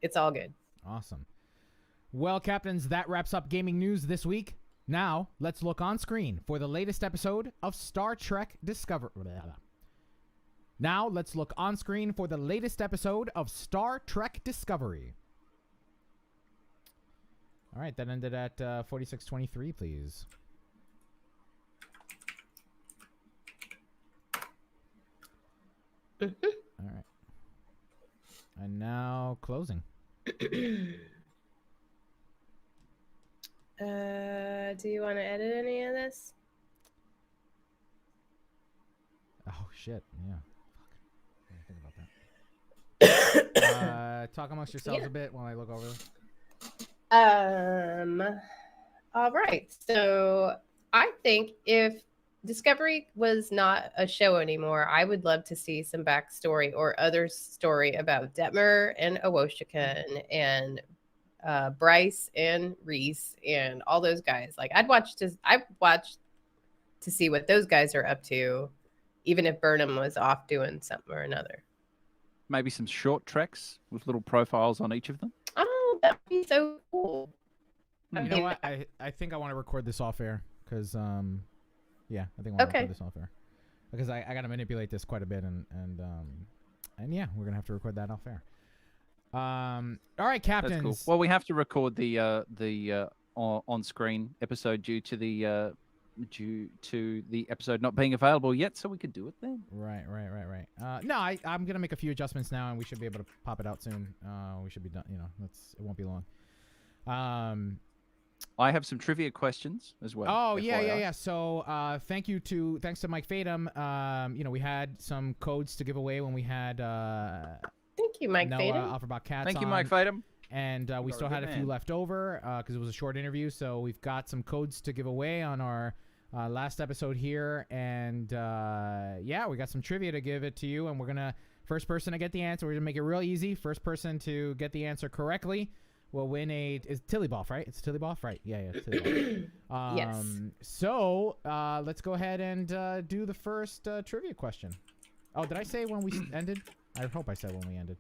It's all good. Awesome. Well, Captains, that wraps up gaming news this week. Now, let's look on screen for the latest episode of Star Trek Discovery. Now, let's look on screen for the latest episode of Star Trek Discovery. All right, that ended at 46:23, please. Mm-hmm. All right. And now closing. Do you want to edit any of this? Oh, shit. Yeah. Fuck. I didn't think about that. Talk amongst yourselves a bit while I look over this. All right. So I think if Discovery was not a show anymore, I would love to see some backstory or other story about Detmer and Awoshikan and Bryce and Reese and all those guys. Like I'd watch to see what those guys are up to, even if Burnham was off doing something or another. Maybe some short treks with little profiles on each of them. Oh, that'd be so cool. You know what? I think I want to record this off air because yeah, I think I want to record this off air because I got to manipulate this quite a bit and yeah, we're gonna have to record that off air. All right, Captains. That's cool. Well, we have to record the on-screen episode due to the episode not being available yet, so we could do it then. Right. No, I'm gonna make a few adjustments now, and we should be able to pop it out soon. We should be done. It won't be long. I have some trivia questions as well. Oh yeah. FYI. So thanks to Mike Fadum. We had some codes to give away when we had Thank you, Mike Noah Fadum. Alphabet Cats Thank you, on. Mike Fadum. And we You're still a had good a few man. left over because it was a short interview. So we've got some codes to give away on our last episode here. And we got some trivia to give it to you. And we're going to, first person to get the answer, we're going to make it real easy. First person to get the answer correctly will win is Tillyboff, right? It's Tillyboff, right? Yeah, it's Tillyboff. Yes. So let's go ahead and do the first trivia question. Oh, did I say when we ended? I hope I said when we ended.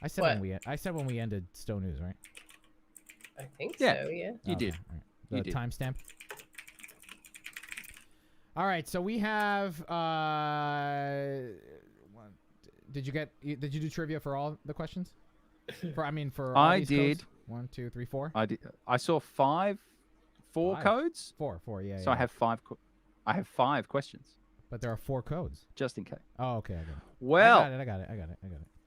I said when we ended Stowe News, right? I think Yeah. so, yeah. You did. All right. You The did. timestamp. All right, so we have. Did you do trivia for all the questions? For all I these did. codes? 1, 2, 3, 4. I did. I saw four Five. codes. Four. Yeah. So I have five. I have 5 questions, But there are 4 codes. just in case. Oh, okay. I got it. Well, I got it.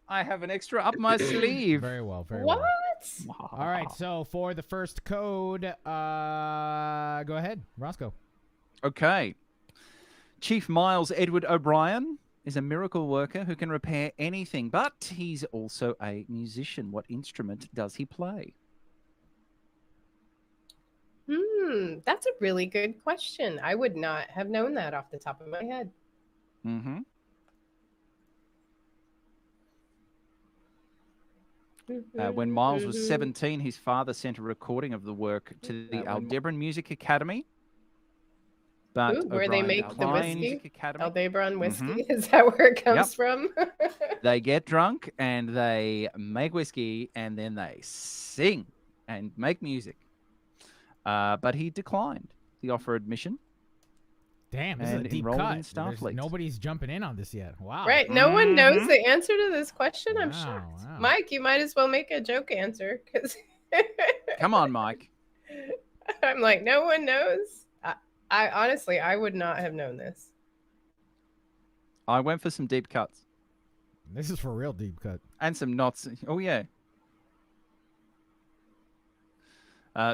I have an extra up my sleeve. Very well. What? Well. All right. So for the first code, go ahead, Roscoe. Okay. Chief Miles Edward O'Brien is a miracle worker who can repair anything, but he's also a musician. What instrument does he play? That's a really good question. I would not have known that off the top of my head. Mm-hmm. When Miles was 17, his father sent a recording of the work to the Aldebaran Music Academy. But Ooh, where they O'Brien make the declined whiskey? Music Academy. Aldebaran whiskey? Is that where it comes Yep. from? They get drunk and they make whiskey and then they sing and make music. But he declined the offer admission. Damn, this is a And deep enrolled cut. in Starfleet. Nobody's jumping in on this yet. Wow. Right. No one knows the answer to this question. I'm Wow, shocked. wow. Mike, you might as well make a joke answer because Come on, Mike. I'm like, no one knows. I honestly, I would not have known this. I went for some deep cuts This is for real deep cut. and some knots. Oh, yeah.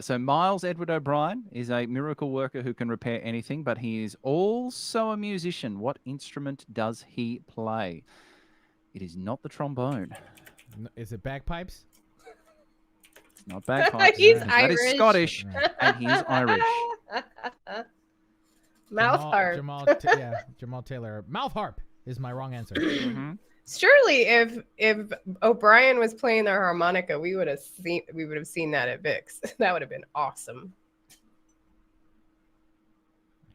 So Miles Edward O'Brien is a miracle worker who can repair anything, but he is also a musician. What instrument does he play? It is not the trombone. Is it bagpipes? It's not bagpipes. He's That is Irish. Scottish, Right. and he's Irish. Mouth harp. Jamal Taylor. Mouth harp is my wrong answer. Mhm. Surely, if O'Brien was playing the harmonica, we would have seen that at Vic's. That would have been awesome.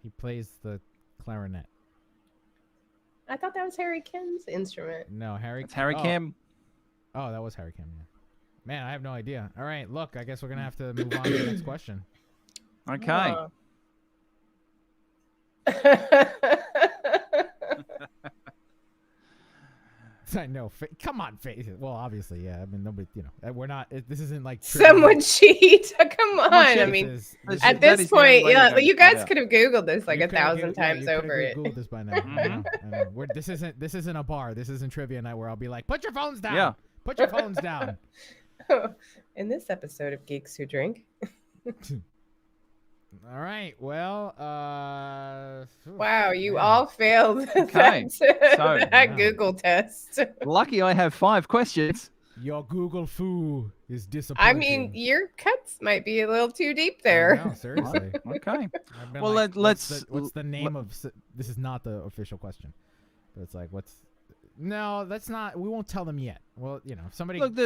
He plays the clarinet. I thought that was Harry Kim's instrument. No, Harry. It's Harry Kim. Oh, that was Harry Kim. Yeah. Man, I have no idea. All right, look, I guess we're gonna have to move on to the next question. Okay. Oh. I know. Come on, face. Well, obviously, yeah. I mean, nobody. We're not. This isn't like Someone cheat. Come on. I mean, at that this is the only point, way yeah, we're you gonna find guys out. could have Googled this like You a coulda thousand times you coulda over it. Googled this by now. I know. This isn't a bar. This isn't trivia night where I'll be like, put your phones down. Yeah. Put your phones down. In this episode of Geeks Who Drink. All right. Well, Wow, you man. all failed Okay, that so- that Google test. Lucky I have 5 questions. Your Google foo is disappointing. I mean, your cuts might be a little too deep I there. know, seriously. Okay. I've been Well, like, let's- what's the name of? This is not the official question, but it's like, what's? No, that's not. We won't tell them yet. Well, somebody. Look,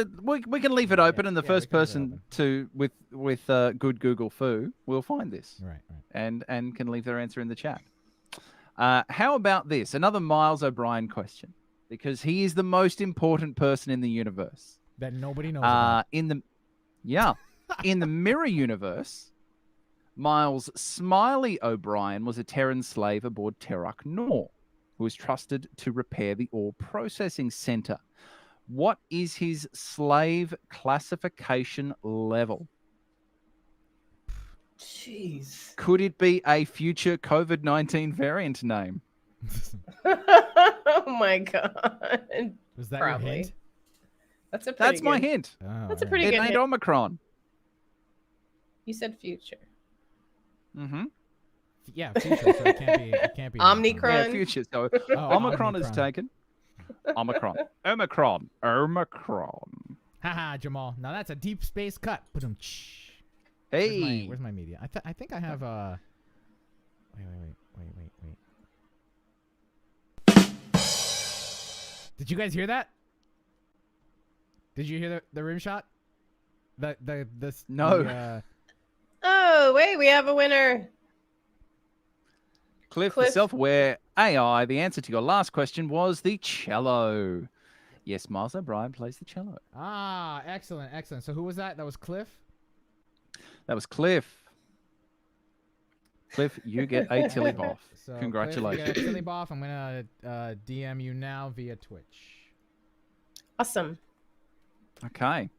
we can leave it open, and the yeah, first we can leave it person open. with good Google foo will find this Right. and can leave their answer in the chat. How about this? Another Miles O'Brien question, because he is the most important person in the universe. That nobody knows about. In the Mirror universe, Miles Smiley O'Brien was a Terran slave aboard Terok Nor, who was trusted to repair the ore processing center. What is his slave classification level? Jeez. Could it be a future COVID-19 variant name? Oh my god. Was that Probably. your hint? That's a pretty That's my good- hint. Oh, That's a yeah. pretty It good ain't hint. Omicron. You said future. Mm-hmm. Yeah, future. So it can't be. Omicron. Yeah, future. So Oh, Omicron is taken. Omicron. Omicron. Omicron. Haha, Jamal. Now that's a deep space cut. Ba-dum-tsh. Hey. Where's my media? I think I have Wait. Did you guys hear that? Did you hear the rim shot? No. Oh, wait, we have a winner. Cliff, the self-aware AI, the answer to your last question was the cello. Yes, Miles O'Brien plays the cello. Ah, excellent. So who was that? That was Cliff? That was Cliff. Cliff, you get a Tilly Boff. So Congratulations. Cliff, you get a Tilly Boff. I'm going to DM you now via Twitch. Awesome. Okay.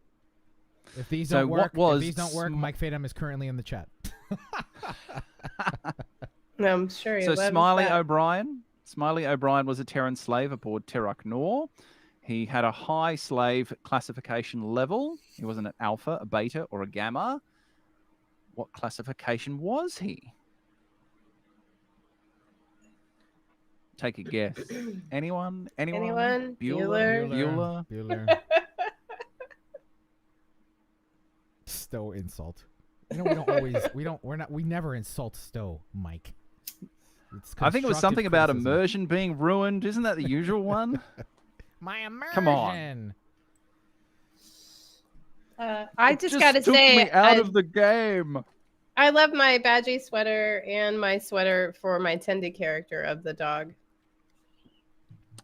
If these So don't what work, was Mike Fadum is currently in the chat. No, I'm sure he So loves Smiley that. O'Brien was a Terran slave aboard Terrak Nor. He had a high slave classification level. He wasn't an alpha, a beta, or a gamma. What classification was he? Take a guess. Anyone? Anyone? Bueller? Bueller. Stowe insult. You know, we never insult Stowe, Mike. It's I think it was constructive something about criticism. immersion being ruined. Isn't that the usual one? My immersion. Come on. I It just gotta took say, me out of the game. I love my Badgie sweater and my sweater for my Tendi character of the dog.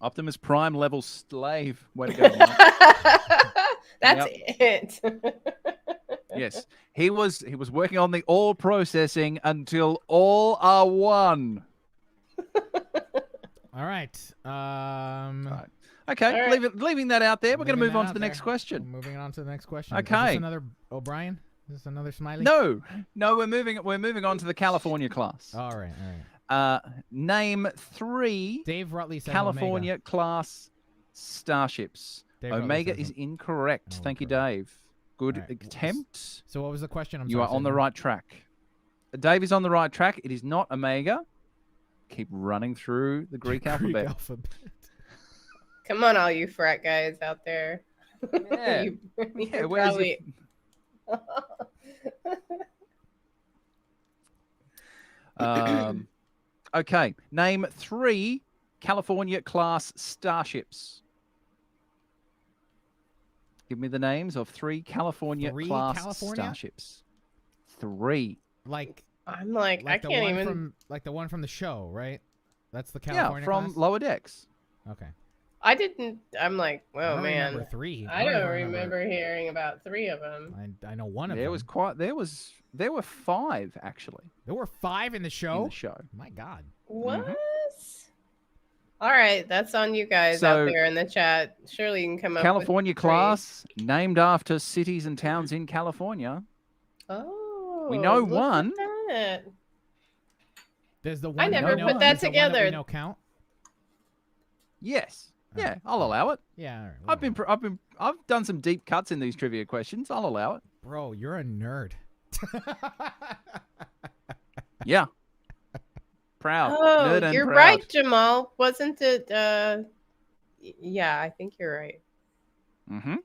Optimus Prime level slave. Way to go, Mike. That's it. Yes, he was working on the all processing until all are one. All right. Right. Okay, All right. leaving that out there, we're going to leaving move that on to out the next there. question. Moving on to the next question. Okay. Is this another O'Brien? Is this another Smiley? No, we're moving on to the California class. All right. Name 3 Dave Rutley said California Omega. class starships. Dave Rutley Omega says is incorrect. Thank you, Dave. Good All right. attempt. So what was the question? I'm You sorry, are on the Sam. right track. Dave is on the right track. It is not Omega. Keep running through the Greek alphabet. Come on, all you frat guys out there. Yeah. You're Where's probably... Okay. Name 3 California class starships. Give me the names of 3 California class starships. 3. I'm like I the can't one even. from the one from the show, right? That's the Yeah, California from class? Lower Decks. Okay. I didn't. I'm like, I oh don't man. remember 3. I don't remember hearing about 3 of them. I know one of There them. was quite. There were 5 actually There were 5 in the show. in the show. My God. What? All right, that's on you guys So- out there in the chat. Surely you can come up California with 3. class named after cities and towns in California. Oh, We know look at one. that. There's the one. I never we know- put that there's the one that together. we know count. Yes. Oh. Yeah, I'll allow it. Yeah. All right, I've done some deep cuts in these trivia questions. I'll allow it. Bro, you're a nerd. Yeah. Proud. Oh, Nerd and you're proud. right, Jamal. Wasn't it? Yeah, I think you're right. Mm-hmm.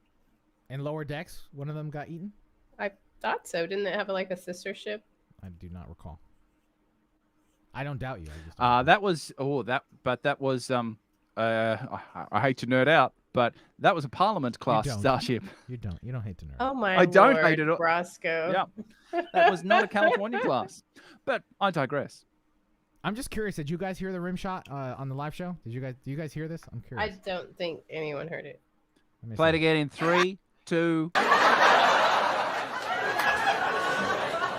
And Lower Decks, one of them got eaten? I thought so. Didn't it have like a sister ship? I do not recall. I don't doubt you. I just don't That was I hate to nerd out, but that was a Parliament class don't. starship. You don't hate to nerd. Oh my I don't Lord, hate it. Roscoe. Yeah. That was not a California class. But I digress. I'm just curious. Did you guys hear the rim shot on the live show? Do you guys hear this? I'm I curious. don't think anyone heard it. Let me Play it see. again in 3, 2. I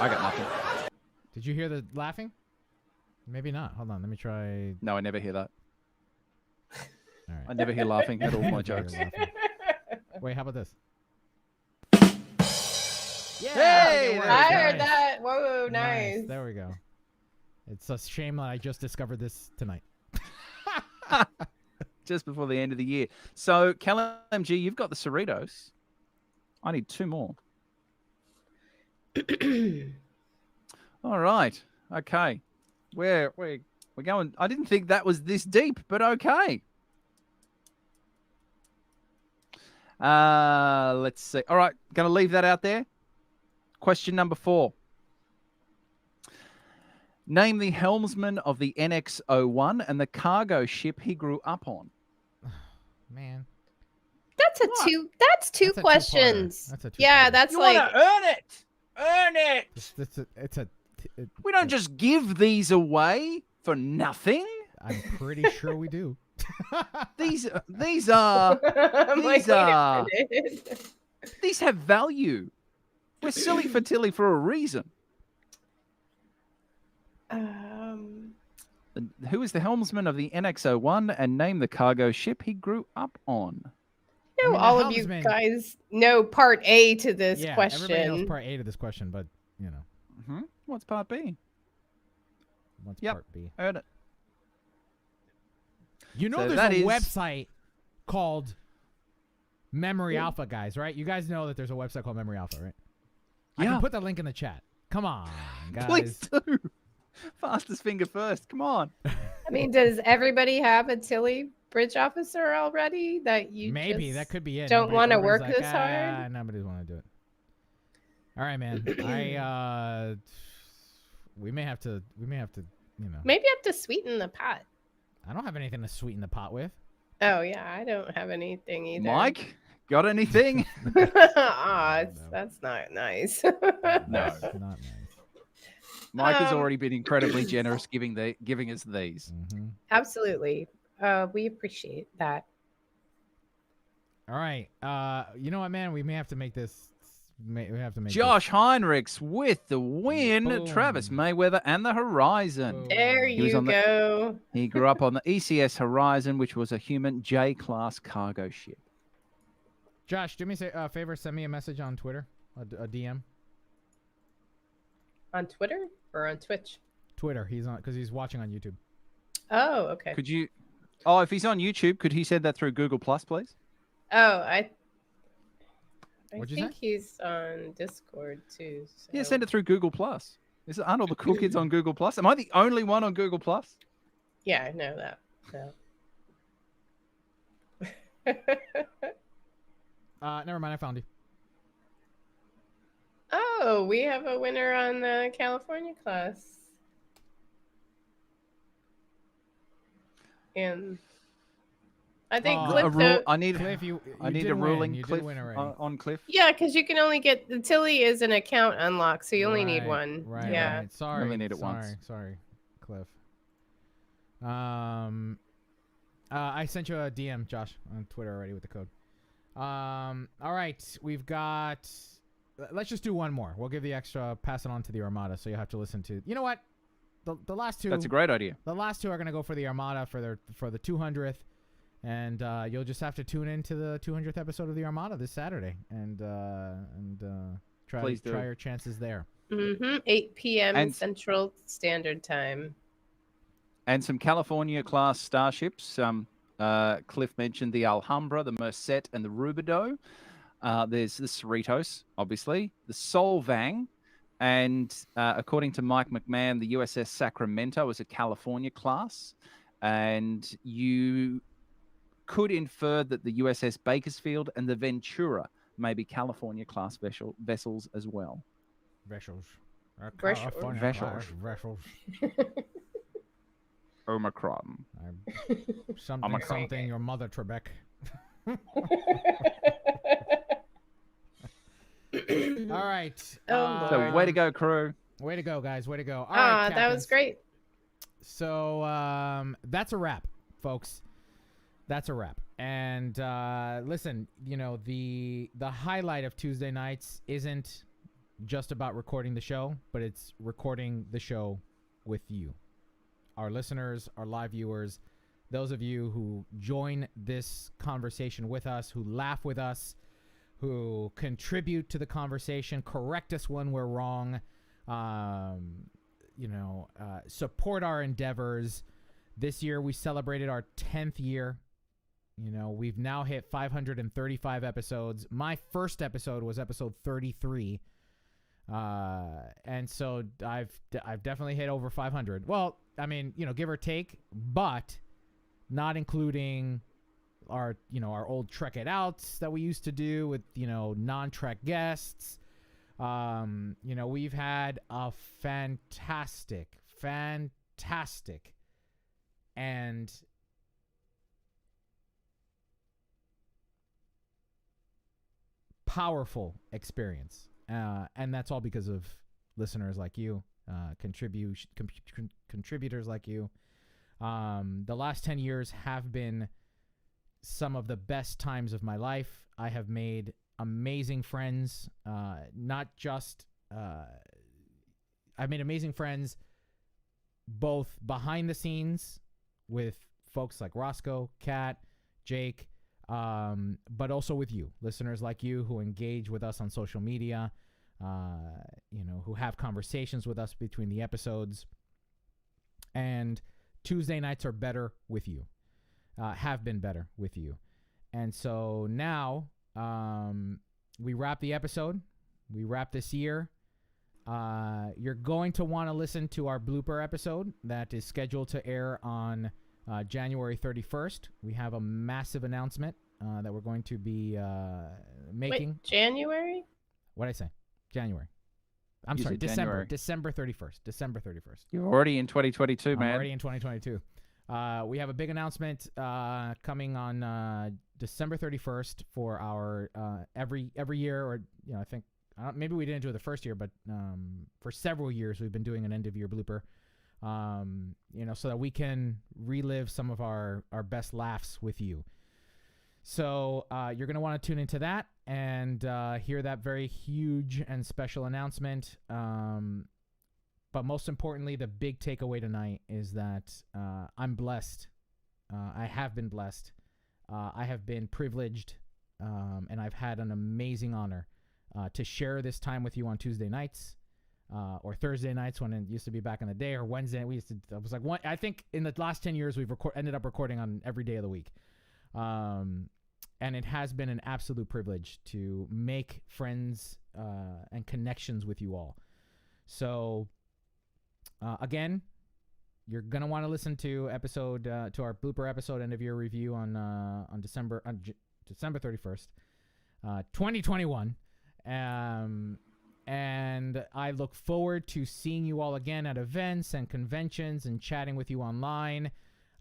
got nothing. Did you hear the laughing? Maybe not. Hold on. Let me try. No, I never hear that. All right. I never hear laughing at all my jokes. Wait, how about this? Yeah. Hey, it worked. I heard Nice. that. Whoa, nice. There we go. It's a shame that I just discovered this tonight. just before the end of the year. So, MG, you've got the Cerritos. I need 2 more. All right. Okay. We're going. I didn't think that was this deep, but okay. Let's see. All right. Going to leave that out there. Question number 4. Name the helmsman of the NX-01 and the cargo ship he grew up on. Man. That's two That's a questions. two-parter. That's a Yeah, two-parter. that's You like want to earn it. Earn it. We We don't just give these away for nothing. I'm pretty sure we do. These are I'm like, these wait a are minute. these have value. We're silly for Tilly for a reason. Who is the helmsman of the NX-01 and name the cargo ship he grew up on? I know the all of you helmsman- guys know part A to this Yeah, question. everybody knows part A to this question, but, you know, What's part B? what's Yep. part B? Earn it. You know So there's that a is- website called Memory Alpha, guys, right? You guys know that there's a website called Memory Alpha, right? I Yeah. can put the link in the chat. Come on, guys. Please do. Fastest finger first. Come on. I mean, does everybody have a Tilly bridge officer already that you Maybe just that could be it. don't Nobody- want to everybody's work like, this hard? "Ah, nobody's want to do it. All right, man. We may have to, you know. Maybe I have to sweeten the pot. I don't have anything to sweeten the pot with. Oh yeah, I don't have anything either. Mike, got anything? That's not nice. No. Not nice. Mike has already been incredibly generous giving us these. Mm-hmm. Absolutely. We appreciate that. All right. You know what, man? We may have to make this. We have to make Josh Heinrichs with the win. Boom. Travis Mayweather and the Horizon. Boom. There He was you on the- go. He grew up on the ECS Horizon, which was a human J-class cargo ship. Josh, do me a favor. Send me a message on Twitter, a DM. On Twitter or on Twitch? Twitter. He's on because he's watching on YouTube. Oh, okay. Could you? Oh, if he's on YouTube, could he send that through Google Plus, please? Oh, I What'd you think say? he's on Discord too. So. Yeah, send it through Google Plus. Aren't all the cool kids on Google Plus? Am I the only one on Google Plus? Yeah, I know that. So. Never mind. I found you. Oh, we have a winner on the California class. And I think Oh, Cliff, I need. Cliff, I need did a ruling. win. You Cliff did win already. on Cliff. yeah, because you can only get the Tilly is an account unlock, so you only need Right, one. Right. Yeah. Right. Sorry. Only need it once. Sorry, Cliff. I sent you a DM, Josh, on Twitter already with the code. All right, we've got. Let's just do one more. We'll give the extra. Pass it on to the Armada, so you have to listen to. You know what? The last two. That's a great idea. The last two are gonna go for the Armada for the 200th, and you'll just have to tune into the 200th episode of the Armada this Saturday, and try Please do. your chances there. 8 p.m. And- Central Standard Time. And some California class starships. Cliff mentioned the Alhambra, the Merced, and the Rubidoux. There's the Cerritos, obviously, the Solvang, and according to Mike McMahon, the USS Sacramento is a California class, and you could infer that the USS Bakersfield and the Ventura may be California class vessels as well. Vessels. Vessels. Vessels. Omicron. Something, Omicron. something, your mother, Trebek. All right. Oh, So Lord. way to go, crew. Way to go, guys. Way to go. All right, That was captains. great. So that's a wrap, folks. That's a wrap. And listen, you know, the highlight of Tuesday nights isn't just about recording the show, but it's recording the show with you, our listeners, our live viewers, those of you who join this conversation with us, who laugh with us, who contribute to the conversation, correct us when we're wrong, support our endeavors. This year we celebrated our 10th year You know, we've now hit 535 episodes. My first episode was episode 33. And so I've definitely hit over 500. Well, I mean, you know, give or take, but not including our old Trek It Outs that we used to do with, you know, non-Trek guests. You know, we've had a fantastic and powerful experience. And that's all because of listeners like you, contributors like you. The last 10 years have been some of the best times of my life. I have made amazing friends, not just... I've made amazing friends both behind the scenes with folks like Roscoe, Kat, Jake, but also with you, listeners like you who engage with us on social media, you know, who have conversations with us between the episodes. And Tuesday nights are better with you, have been better with you. And so now we wrap the episode. We wrap this year. You're going to want to listen to our blooper episode that is scheduled to air on January 31st. We have a massive announcement that we're going to be making. Wait, January? What did I say? January. I'm sorry, December. December 31st. December 31st. You're already in 2022, man. I'm already in 2022. We have a big announcement coming on December 31st for our every year, or you know, I think maybe we didn't do it the first year, but for several years we've been doing an end of year blooper. You know, so that we can relive some of our best laughs with you. So you're going to want to tune into that and hear that very huge and special announcement. But most importantly, the big takeaway tonight is that I'm blessed. I have been blessed. I have been privileged, and I've had an amazing honor to share this time with you on Tuesday nights. Or Thursday nights when it used to be back in the day, or Wednesday. I was like, I think in the last 10 years we've ended up recording on every day of the week. And it has been an absolute privilege to make friends and connections with you all. So again, you're gonna want to listen to to our blooper episode end of year review on December 31st, 2021. And I look forward to seeing you all again at events and conventions and chatting with you online.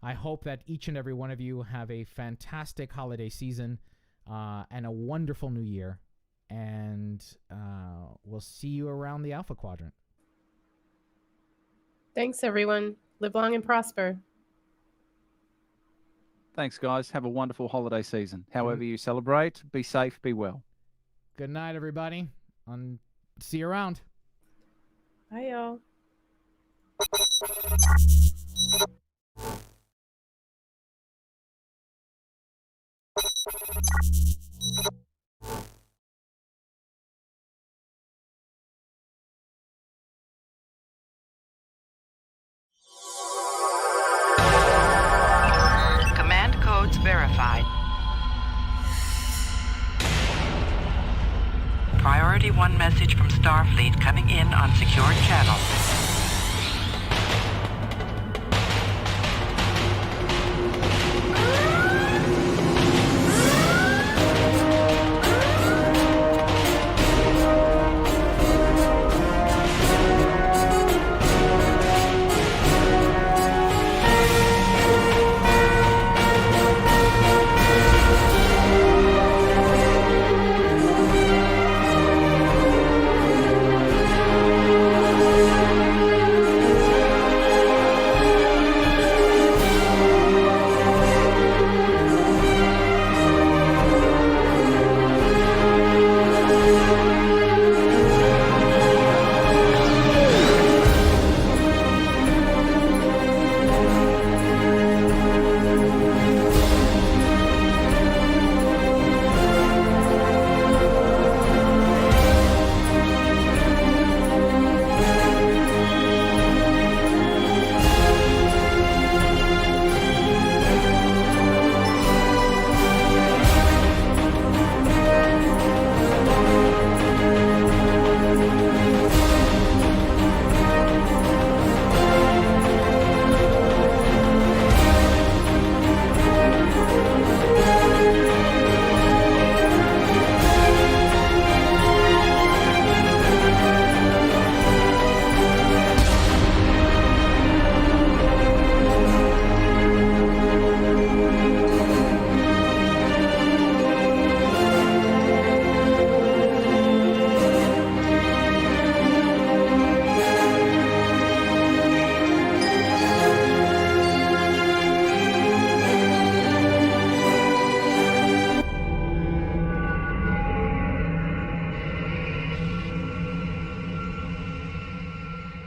I hope that each and every one of you have a fantastic holiday season and a wonderful new year. And we'll see you around the Alpha Quadrant. Thanks, everyone. Live long and prosper. Thanks, guys. Have a wonderful holiday season. However you celebrate, be safe, be well. Good night, everybody. See you around. Bye, y'all. Command codes verified. Priority 1 message from Starfleet coming in on secured channel.